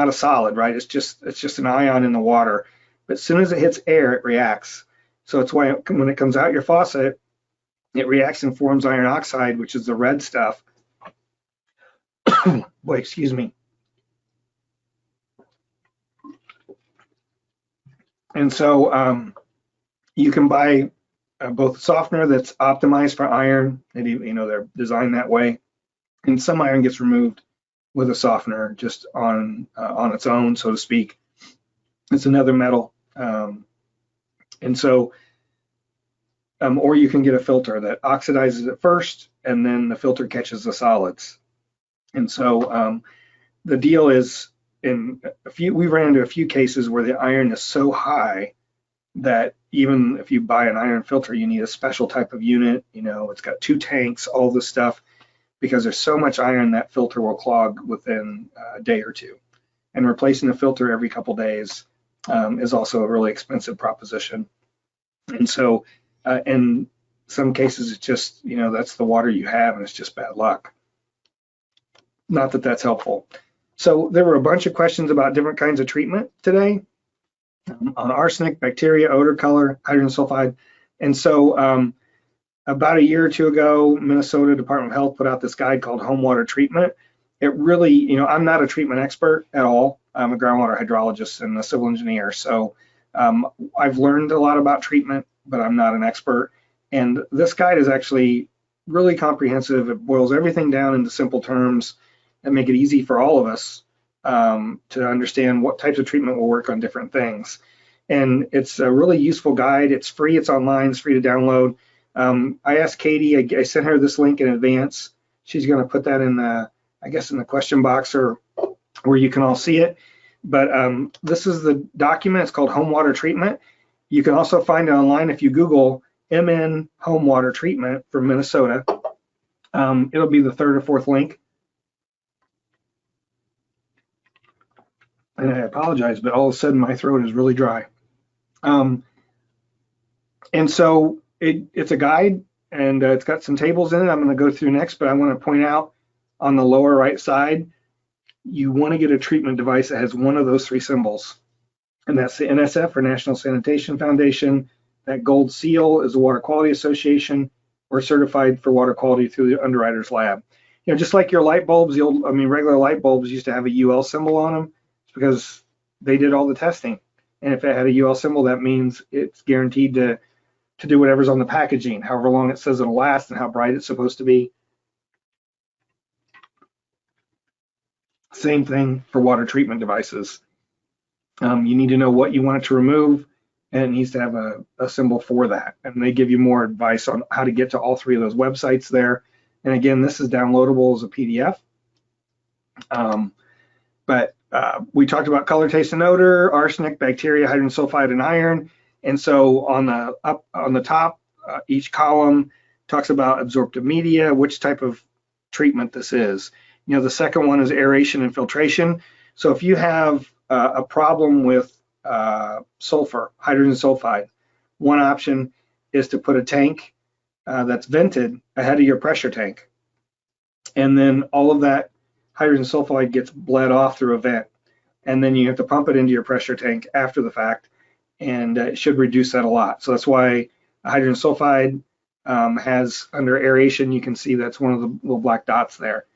a solid, right? It's just an ion in the water. But as soon as it hits air, it reacts. So it's why when it comes out your faucet, it reacts and forms iron oxide, which is the red stuff. Boy, excuse me. And so you can buy both a softener that's optimized for iron, and they're designed that way, and some iron gets removed with a softener just on its own, so to speak. It's another metal. And so, or you can get a filter that oxidizes it first, and then the filter catches the solids. And so the deal is, we ran into a few cases where the iron is so high that even if you buy an iron filter, you need a special type of unit. You know, it's got 2 tanks, all this stuff, because there's so much iron that filter will clog within a day or two. And replacing the filter every couple days is also a really expensive proposition. And so, in some cases, it's just, you know, that's the water you have, and it's just bad luck. Not that that's helpful. So there were a bunch of questions about different kinds of treatment today on arsenic, bacteria, odor, color, hydrogen sulfide. And so about a year or two ago, Minnesota Department of Health put out this guide called Home Water Treatment. It really, you know, I'm not a treatment expert at all. I'm a groundwater hydrologist and a civil engineer. So I've learned a lot about treatment, but I'm not an expert. And this guide is actually really comprehensive. It boils everything down into simple terms and make it easy for all of us to understand what types of treatment will work on different things. And it's a really useful guide. It's free, it's online, it's free to download. I asked Katie, I sent her this link in advance. She's gonna put that in the, I guess in the question box or where you can all see it. But this is the document, it's called Home Water Treatment. You can also find it online if you Google MN Home Water Treatment for Minnesota. It'll be the 3rd or 4th link. And I apologize, but all of a sudden my throat is really dry. And so it's a guide, and it's got some tables in it I'm going to go through next, but I want to point out on the lower right side, you want to get a treatment device that has one of those 3 symbols. And that's the NSF, or National Sanitation Foundation. That gold seal is the Water Quality Association, or certified for water quality through the Underwriters Lab. You know, just like your light bulbs, the old, regular light bulbs used to have a UL symbol on them. It's because they did all the testing. And if it had a UL symbol, that means it's guaranteed to do whatever's on the packaging, however long it says it'll last and how bright it's supposed to be. Same thing for water treatment devices. You need to know what you want it to remove, and it needs to have a symbol for that. And they give you more advice on how to get to all 3 of those websites there. And again, this is downloadable as a PDF. But we talked about color, taste, and odor, arsenic, bacteria, hydrogen sulfide, and iron. And so on the top, each column talks about absorptive media, which type of treatment this is. You know, the second one is aeration and filtration. So if you have a problem with sulfur, hydrogen sulfide, one option is to put a tank that's vented ahead of your pressure tank. And then all of that hydrogen sulfide gets bled off through a vent. And then you have to pump it into your pressure tank after the fact, and it should reduce that a lot. So that's why hydrogen sulfide has, under aeration, you can see that's one of the little black dots there.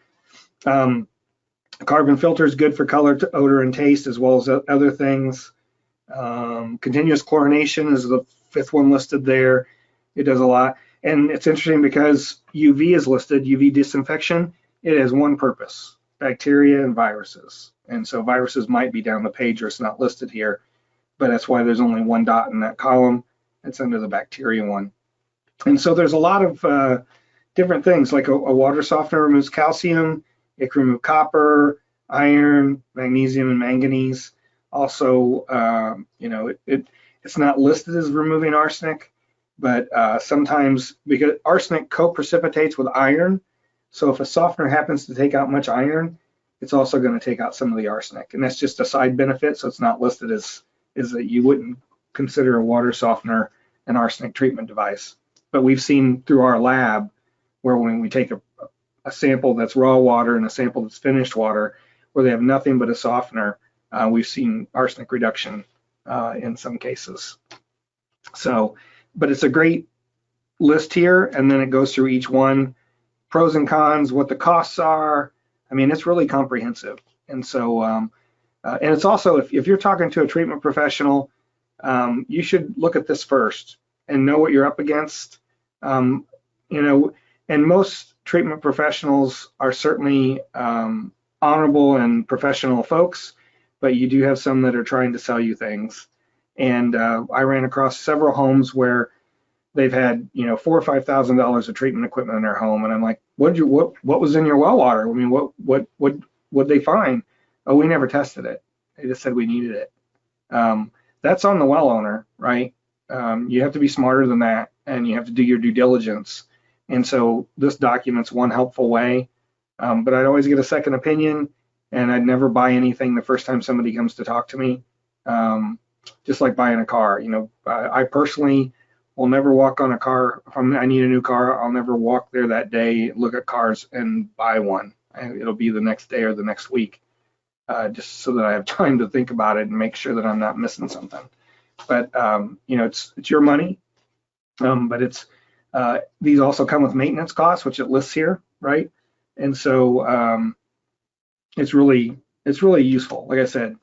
Carbon filter is good for color, odor, and taste, as well as other things. Continuous chlorination is the 5th one listed there. It does a lot. And it's interesting because UV is listed, UV disinfection. It has one purpose: bacteria and viruses. And so viruses might be down the page, or it's not listed here, but that's why there's only 1 dot in that column. It's under the bacteria one. And so there's a lot of different things, like a water softener removes calcium, it can remove copper, iron, magnesium, and manganese. Also, you know, it's not listed as removing arsenic, but sometimes, because arsenic co-precipitates with iron, so if a softener happens to take out much iron, it's also going to take out some of the arsenic, and that's just a side benefit. So it's not listed as that you wouldn't consider a water softener an arsenic treatment device. But we've seen through our lab where when we take a sample that's raw water and a sample that's finished water, where they have nothing but a softener, we've seen arsenic reduction in some cases. So, but it's a great list here, and then it goes through each one, pros and cons, what the costs are. I mean, it's really comprehensive. And so, and it's also, if you're talking to a treatment professional, you should look at this first and know what you're up against. You know, and most treatment professionals are certainly honorable and professional folks, but you do have some that are trying to sell you things. And I ran across several homes where they've had, you know, $4,000 or $5,000 of treatment equipment in their home, and I'm like, what was in your well water? I mean, what'd they find? Oh, we never tested it. They just said we needed it. That's on the well owner, right? You have to be smarter than that, and you have to do your due diligence. And so this document's one helpful way, but I'd always get a second opinion, and I'd never buy anything the first time somebody comes to talk to me. Just like buying a car, you know, I personally will never walk on a car. If I need a new car, I'll never walk there that day, look at cars and buy one. It'll be the next day or the next week, just so that I have time to think about it and make sure that I'm not missing something. But you know, it's your money, but it's these also come with maintenance costs, which it lists here, right? And so it's really useful. Like I said,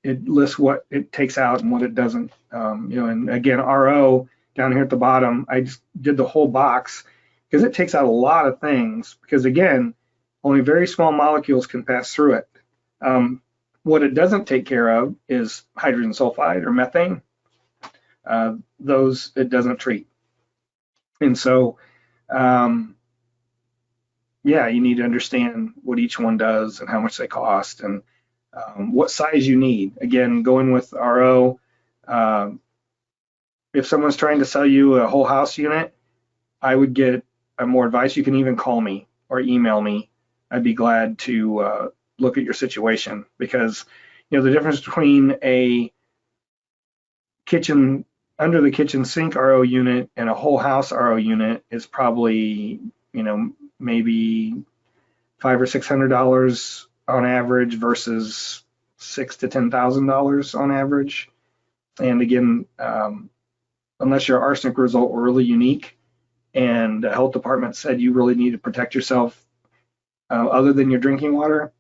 it lists what it takes out and what it doesn't. You know, and again, RO down here at the bottom, I just did the whole box because it takes out a lot of things. Because again, only very small molecules can pass through it. What it doesn't take care of is hydrogen sulfide or methane. Those it doesn't treat. And so, yeah, you need to understand what each one does and how much they cost and what size you need. Again, going with RO, if someone's trying to sell you a whole house unit, I would get more advice. You can even call me or email me. I'd be glad to look at your situation, because you know the difference between a kitchen under the kitchen sink RO unit and a whole house RO unit is probably, you know, maybe $500 or $600 on average versus $6,000 to $10,000 on average. And again, unless your arsenic result were really unique and the health department said you really need to protect yourself other than your drinking water,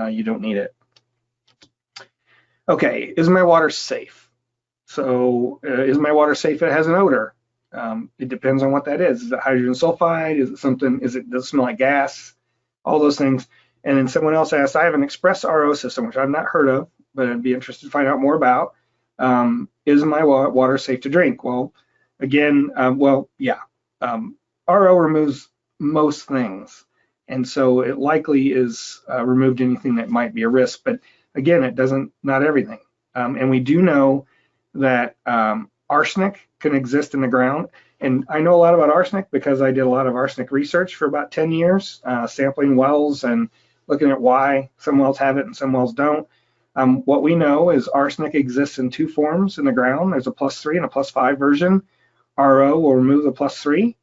you don't need it. Okay, is my water safe? So is my water safe if it has an odor? It depends on what that is. Is it hydrogen sulfide? Is it something, does it smell like gas? All those things. And then someone else asked, I have an express RO system, which I've not heard of, but I'd be interested to find out more about. Is my water safe to drink? Well, again, yeah. RO removes most things. And so it likely is removed anything that might be a risk. But again, it doesn't, not everything. And we do know that arsenic can exist in the ground. And I know a lot about arsenic because I did a lot of arsenic research for about 10 years, sampling wells and looking at why some wells have it and some wells don't. What we know is arsenic exists in two forms in the ground. There's a +3 and a +5 version. RO will remove the +3,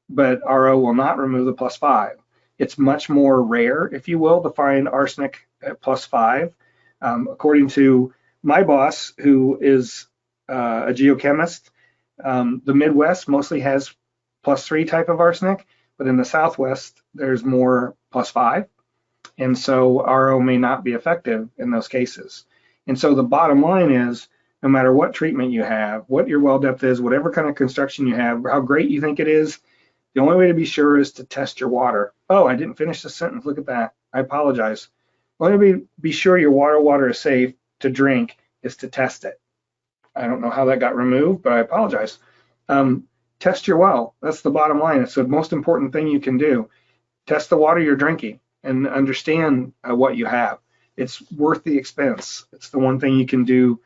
but RO will not remove the +5. It's much more rare, if you will, to find arsenic at +5. According to my boss, who is a geochemist, the Midwest mostly has +3 type of arsenic, but in the Southwest, there's more +5. And so RO may not be effective in those cases. And so the bottom line is, no matter what treatment you have, what your well depth is, whatever kind of construction you have, how great you think it is, the only way to be sure is to test your water. Oh, I didn't finish the sentence. Look at that. I apologize. The only way to be sure your water is safe to drink is to test it. I don't know how that got removed, but I apologize. Test your well. That's the bottom line. It's the most important thing you can do. Test the water you're drinking and understand what you have. It's worth the expense. It's the one thing you can do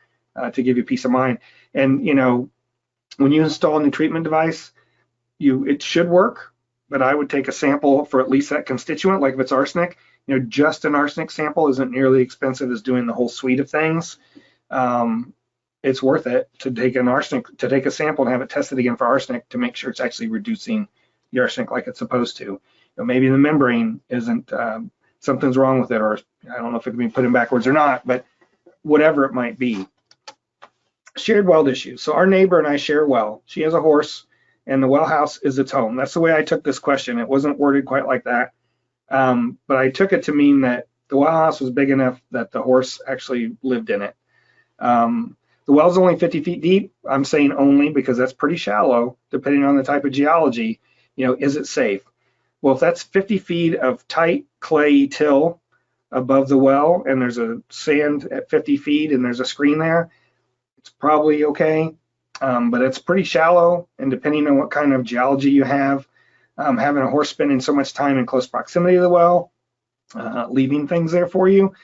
to give you peace of mind. And you know, when you install a new treatment device, it should work, but I would take a sample for at least that constituent. Like if it's arsenic, you know, just an arsenic sample isn't nearly expensive as doing the whole suite of things. It's worth it to take a sample and have it tested again for arsenic to make sure it's actually reducing the arsenic like it's supposed to. You know, maybe the membrane isn't, something's wrong with it, or I don't know if it can be put in backwards or not, but whatever it might be. Shared well issues. So our neighbor and I share a well. She has a horse, and the well house is its home. That's the way I took this question. It wasn't worded quite like that, but I took it to mean that the well house was big enough that the horse actually lived in it. The well's only 50 feet deep. I'm saying only because that's pretty shallow, depending on the type of geology. You know, is it safe? Well, if that's 50 feet of tight clay till above the well and there's a sand at 50 feet and there's a screen there, it's probably okay. But it's pretty shallow, and depending on what kind of geology you have, having a horse spending so much time in close proximity to the well, leaving things there for you,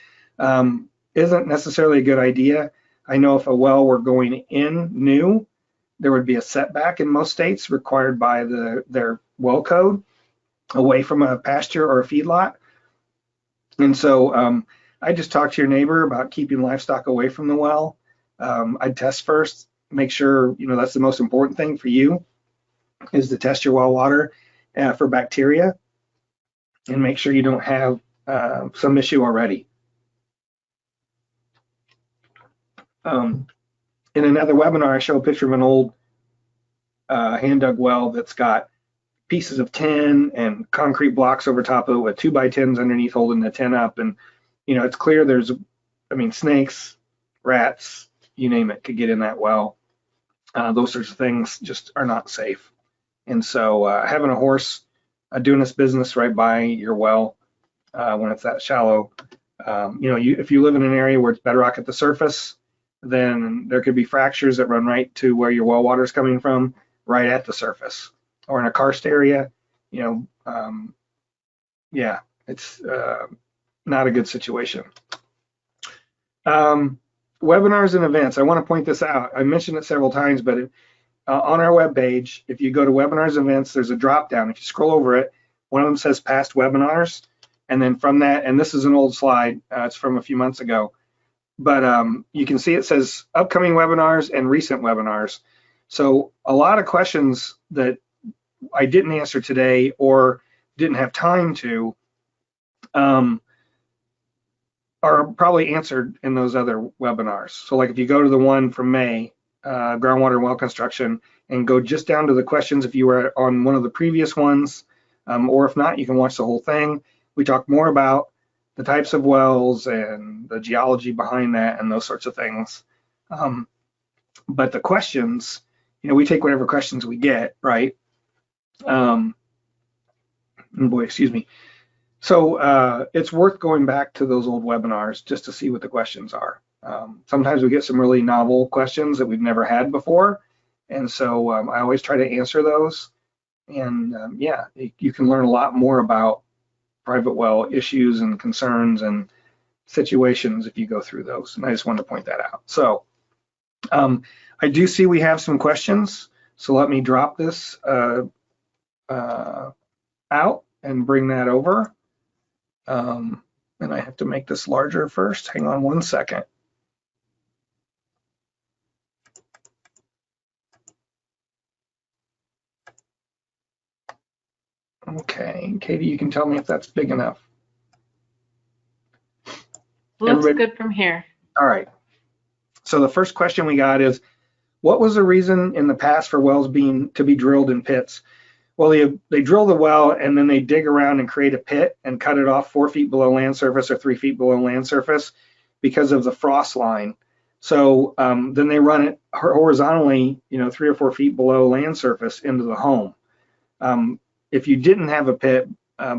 isn't necessarily a good idea. I know if a well were going in new, there would be a setback in most states required by their well code away from a pasture or a feedlot. And so I just talked to your neighbor about keeping livestock away from the well. I'd test first, make sure, that's the most important thing for you, is to test your well water for bacteria and make sure you don't have some issue already. In another webinar, I show a picture of an old hand dug well that's got pieces of tin and concrete blocks over top of it with 2x10s underneath holding the tin up. And, it's clear there's, snakes, rats, you name it, could get in that well. Those sorts of things just are not safe. And so having a horse doing this business right by your well when it's that shallow, if you live in an area where it's bedrock at the surface, then there could be fractures that run right to where your well water is coming from, right at the surface. Or in a karst area, it's not a good situation. Webinars and events. I want to point this out. I mentioned it several times, but on our webpage, if you go to webinars and events, there's a drop down. If you scroll over it, one of them says past webinars. And then from that, and this is an old slide, it's from a few months ago, but you can see it says upcoming webinars and recent webinars. So a lot of questions that I didn't answer today or didn't have time to are probably answered in those other webinars. So like if you go to the one from May, groundwater and well construction, and go just down to the questions if you were on one of the previous ones, or if not, you can watch the whole thing. We talk more about the types of wells and the geology behind that and those sorts of things. But the questions, we take whatever questions we get, right? Excuse me. So it's worth going back to those old webinars just to see what the questions are. Sometimes we get some really novel questions that we've never had before. And so I always try to answer those. And you can learn a lot more about private well issues and concerns and situations if you go through those. And I just wanted to point that out. So I do see we have some questions. So let me drop this out and bring that over. And I have to make this larger first. Hang on one second. Okay, Katie, you can tell me if that's big enough. Looks good from here. All right. So the first question we got is, what was the reason in the past for wells to be drilled in pits? Well, they drill the well and then they dig around and create a pit and cut it off 4 feet below land surface or 3 feet below land surface because of the frost line. So then they run it horizontally, 3 or 4 feet below land surface into the home. If you didn't have a pit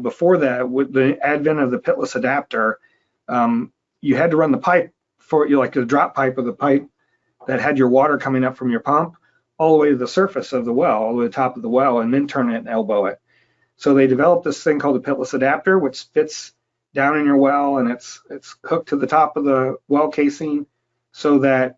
before that, with the advent of the pitless adapter, you had to run the pipe like the drop pipe of the pipe that had your water coming up from your pump all the way to the surface of the well, all the way to the top of the well, and then turn it and elbow it. So they developed this thing called a pitless adapter, which fits down in your well, and it's hooked to the top of the well casing so that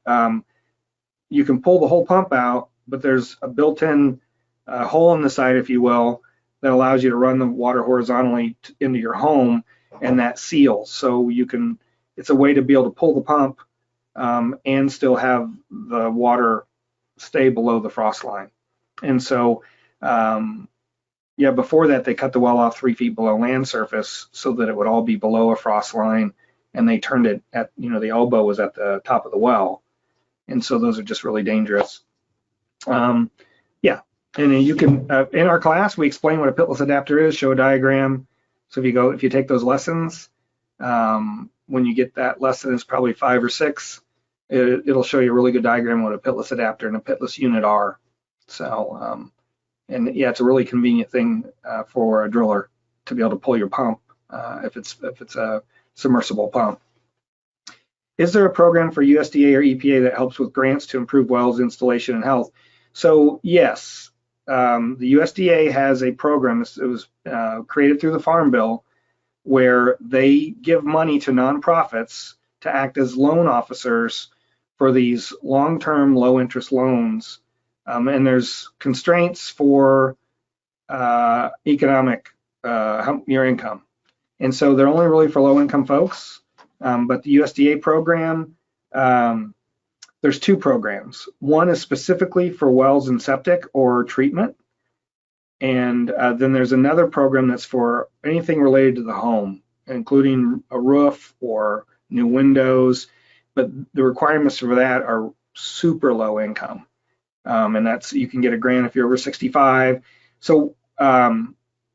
you can pull the whole pump out, but there's a built-in hole in the side, if you will, that allows you to run the water horizontally into your home, and that seals. So it's a way to be able to pull the pump and still have the water stay below the frost line. And so, before that, they cut the well off 3 feet below land surface so that it would all be below a frost line, and they turned it at, the elbow was at the top of the well. And so those are just really dangerous. And you can, in our class, we explain what a pitless adapter is, show a diagram. So if you take those lessons, when you get that lesson, it's probably 5 or 6, it'll show you a really good diagram what a pitless adapter and a pitless unit are. So, it's a really convenient thing for a driller to be able to pull your pump if it's a submersible pump. Is there a program for USDA or EPA that helps with grants to improve wells installation and health? So yes, the USDA has a program. It was created through the Farm Bill, where they give money to nonprofits to act as loan officers for these long-term low-interest loans. And there's constraints for economic, your income. And so they're only really for low-income folks. But the USDA program, there's two programs. One is specifically for wells and septic or treatment. And then there's another program that's for anything related to the home, including a roof or new windows. But the requirements for that are super low income. And that's, you can get a grant if you're over 65. So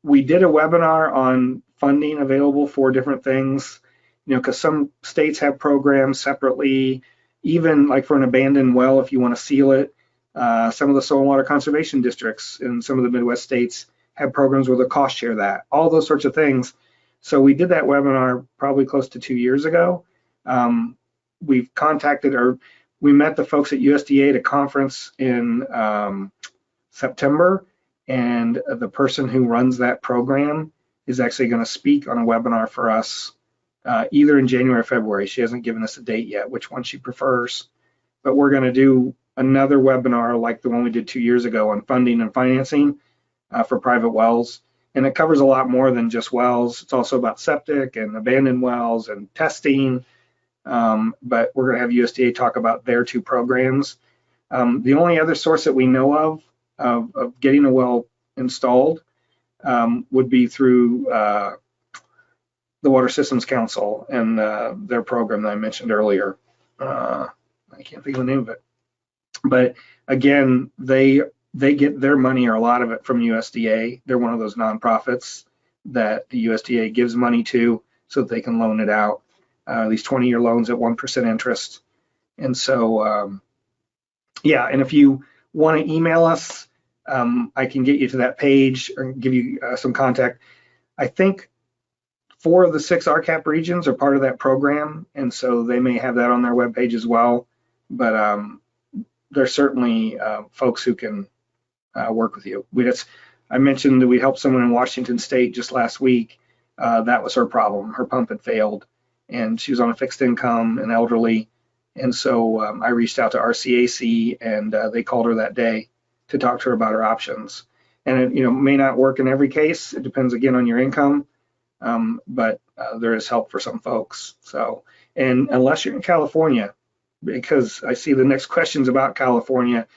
we did a webinar on funding available for different things, because some states have programs separately, even like for an abandoned well, if you want to seal it. Some of the soil and water conservation districts in some of the Midwest states have programs where they'll cost share that, all those sorts of things. So we did that webinar probably close to 2 years ago. We've contacted, or we met the folks at USDA at a conference in September, and the person who runs that program is actually going to speak on a webinar for us either in January or February. She hasn't given us a date yet, which one she prefers, but we're going to do another webinar like the one we did 2 years ago on funding and financing for private wells. And it covers a lot more than just wells. It's also about septic and abandoned wells and testing. But we're going to have USDA talk about their two programs. The only other source that we know of getting a well installed would be through the Water Systems Council and their program that I mentioned earlier. I can't think of the name of it. But again, they get their money, or a lot of it, from USDA. They're one of those nonprofits that the USDA gives money to so that they can loan it out. These 20-year loans at 1% interest. And so, yeah, and if you want to email us, I can get you to that page or give you some contact. I think 4 of the 6 RCAP regions are part of that program, and so they may have that on their webpage as well. But there's certainly folks who can work with you. I mentioned that we helped someone in Washington State just last week. That was her problem. Her pump had failed, and she was on a fixed income and elderly. And so I reached out to RCAC, and they called her that day to talk to her about her options. And it may not work in every case. It depends, again, on your income, but there is help for some folks. So, and unless you're in California, because I see the next question's about California,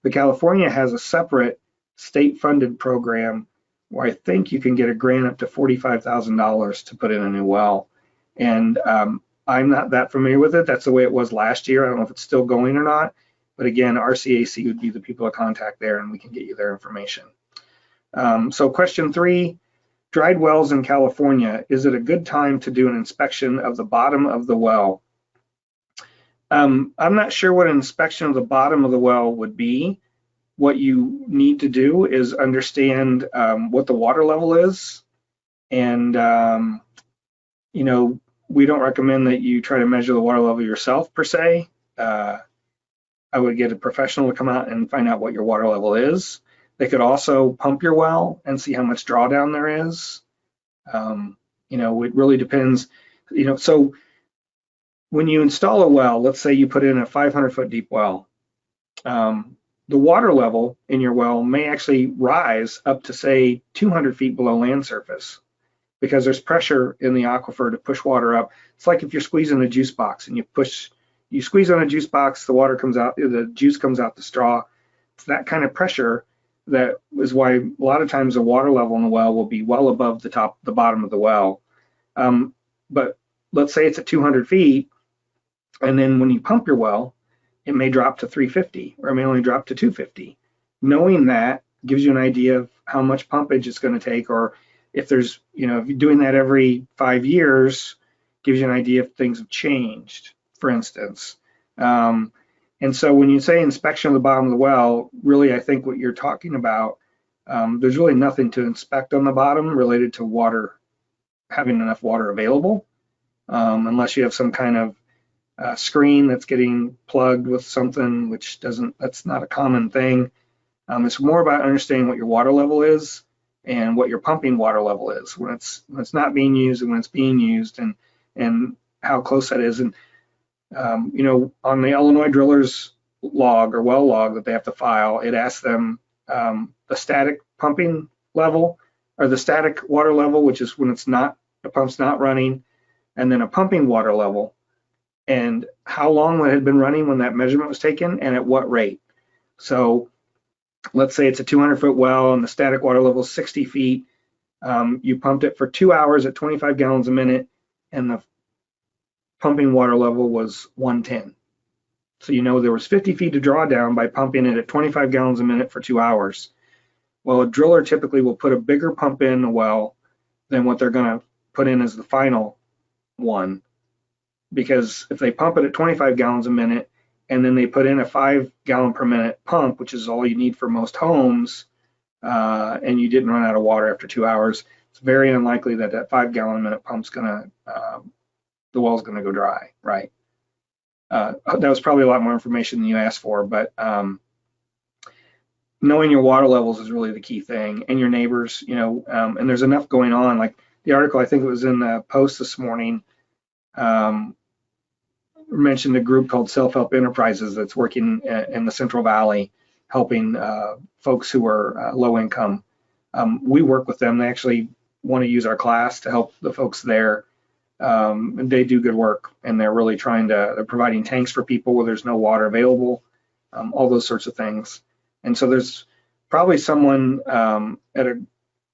but California has a separate state-funded program where I think you can get a grant up to $45,000 to put in a new well. And I'm not that familiar with it. That's the way it was last year. I don't know if it's still going or not. But again, RCAC would be the people to contact there, and we can get you their information. So question 3, dried wells in California. Is it a good time to do an inspection of the bottom of the well? I'm not sure what an inspection of the bottom of the well would be. What you need to do is understand what the water level is. And, we don't recommend that you try to measure the water level yourself per se. I would get a professional to come out and find out what your water level is. They could also pump your well and see how much drawdown there is. It really depends. So when you install a well, let's say you put in a 500-foot deep well, the water level in your well may actually rise up to, say, 200 feet below land surface, because there's pressure in the aquifer to push water up. It's like if you're squeezing a juice box and you squeeze on a juice box, the water comes out, the juice comes out the straw. It's that kind of pressure that is why a lot of times the water level in the well will be well above the bottom of the well. But let's say it's at 200 feet, and then when you pump your well, it may drop to 350, or it may only drop to 250. Knowing that gives you an idea of how much pumpage it's going to take, or if there's, if you're doing that every 5 years, gives you an idea if things have changed, for instance. And so when you say inspection of the bottom of the well, really, I think what you're talking about There's really nothing to inspect on the bottom related to water, having enough water available, unless you have some kind of screen that's getting plugged with something, which that's not a common thing. It's more about understanding what your water level is and what your pumping water level is when it's not being used and when it's being used, and how close that is. And on the Illinois drillers log or well log that they have to file, it asks them the static pumping level or the static water level, which is when the pump's not running, and then a pumping water level and how long it had been running when that measurement was taken and at what rate. So let's say it's a 200-foot well and the static water level is 60 feet. You pumped it for 2 hours at 25 gallons a minute and the pumping water level was 110. So there was 50 feet to draw down by pumping it at 25 gallons a minute for 2 hours. Well, a driller typically will put a bigger pump in a well than what they're going to put in as the final one, because if they pump it at 25 gallons a minute and then they put in a 5 gallon per minute pump, which is all you need for most homes, and you didn't run out of water after 2 hours, it's very unlikely that 5 gallon a minute pump's the well's gonna go dry, right? That was probably a lot more information than you asked for, but knowing your water levels is really the key thing, and your neighbors, and there's enough going on. Like the article, I think it was in the Post this morning, mentioned a group called Self-Help Enterprises that's working in the Central Valley, helping folks who are low income. We work with them. They actually want to use our class to help the folks there. And they do good work, and they're really they're providing tanks for people where there's no water available, all those sorts of things. And so there's probably someone at an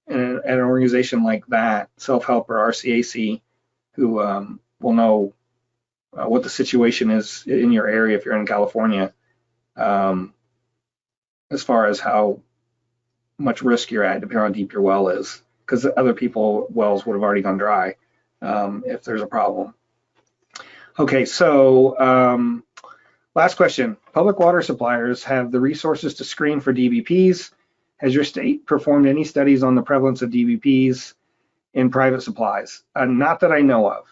organization like that, Self-Help or RCAC, who will know what the situation is in your area if you're in California, as far as how much risk you're at, depending on how deep your well is, because other people wells would have already gone dry if there's a problem. Okay, so last question. Public water suppliers have the resources to screen for DBPs. Has your state performed any studies on the prevalence of DBPs in private supplies? Not that I know of.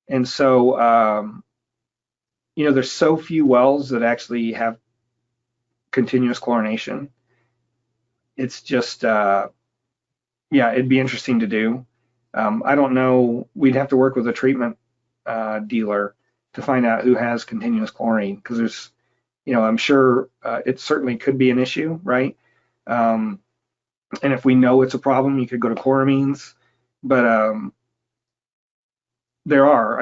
And so, there's so few wells that actually have continuous chlorination. It's just, it'd be interesting to do. I don't know. We'd have to work with a treatment dealer to find out who has continuous chlorine, because there's, I'm sure it certainly could be an issue, right? And if we know it's a problem, you could go to chloramines, but I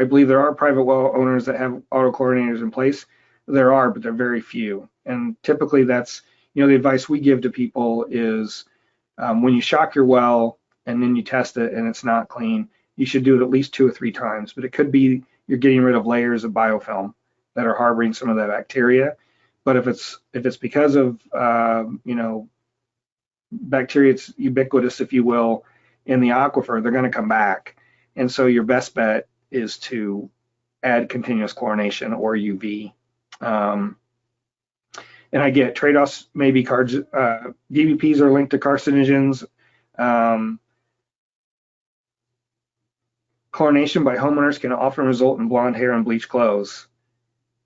believe there are private well owners that have autochlorinators in place. There are, but they're very few. And typically that's, the advice we give to people is when you shock your well and then you test it and it's not clean, you should do it at least 2 or 3 times. But it could be you're getting rid of layers of biofilm that are harboring some of that bacteria. But if it's because of bacteria, it's ubiquitous, if you will, in the aquifer, they're going to come back. And so your best bet is to add continuous chlorination or UV. And I get trade-offs, maybe DBPs are linked to carcinogens. Chlorination by homeowners can often result in blonde hair and bleached clothes.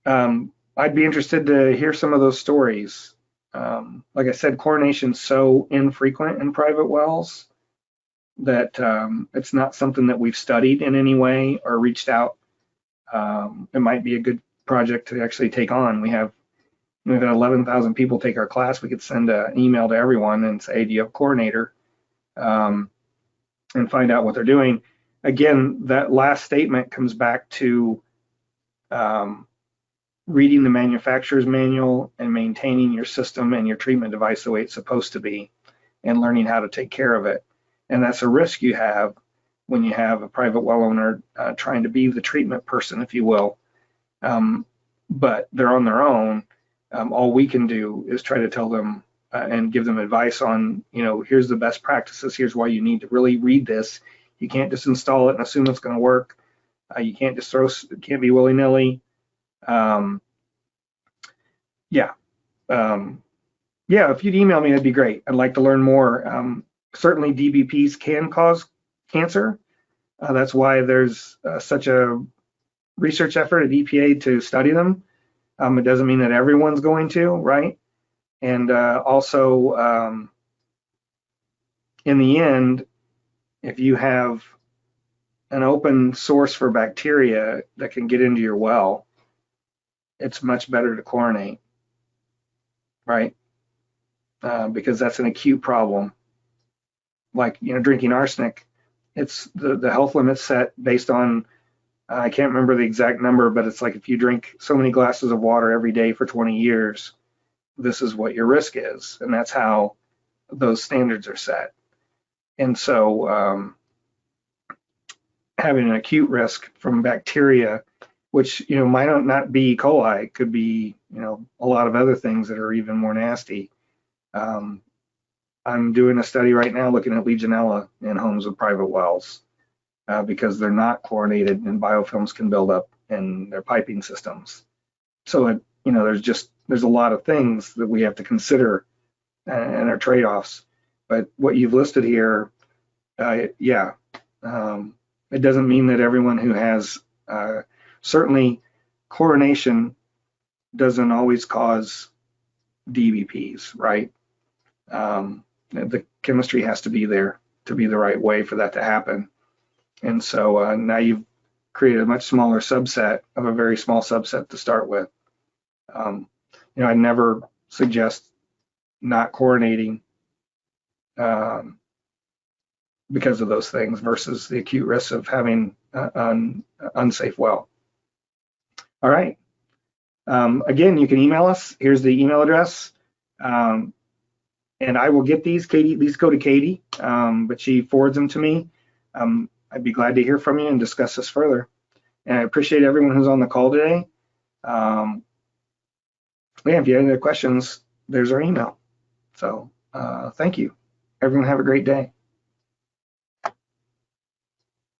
I'd be interested to hear some of those stories. Like I said, chlorination's so infrequent in private wells that it's not something that we've studied in any way or reached out. It might be a good project to actually take on. We've had 11,000 people take our class. We could send an email to everyone and say, do you have a chlorinator? And find out what they're doing. Again, that last statement comes back to reading the manufacturer's manual and maintaining your system and your treatment device the way it's supposed to be, and learning how to take care of it. And that's a risk you have when you have a private well owner trying to be the treatment person, if you will. But they're on their own. All we can do is try to tell them and give them advice on, here's the best practices. Here's why you need to really read this. You can't just install it and assume it's going to work. You can't just it can't be willy-nilly. Yeah, if you'd email me, that'd be great. I'd like to learn more. Certainly DBPs can cause cancer. That's why there's such a research effort at EPA to study them. It doesn't mean that everyone's going to, right? And also, in the end, if you have an open source for bacteria that can get into your well, it's much better to chlorinate, right? Because that's an acute problem. Like, drinking arsenic, it's the health limit set based on, I can't remember the exact number, but it's like if you drink so many glasses of water every day for 20 years, this is what your risk is. And that's how those standards are set. And so having an acute risk from bacteria, which, might not be E. coli, it could be, a lot of other things that are even more nasty. I'm doing a study right now looking at Legionella in homes with private wells because they're not chlorinated and biofilms can build up in their piping systems. So, there's a lot of things that we have to consider and our trade-offs. But what you've listed here, yeah, it doesn't mean that everyone who has, certainly chlorination doesn't always cause DBPs, right? The chemistry has to be there to be the right way for that to happen. And so now you've created a much smaller subset of a very small subset to start with. I never suggest not chlorinating because of those things versus the acute risks of having an unsafe well. All right. Again, you can email us. Here's the email address. And I will get these. Katie, these go to Katie, but she forwards them to me. I'd be glad to hear from you and discuss this further. And I appreciate everyone who's on the call today. Yeah, if you have any other questions, there's our email. So thank you. Everyone have a great day.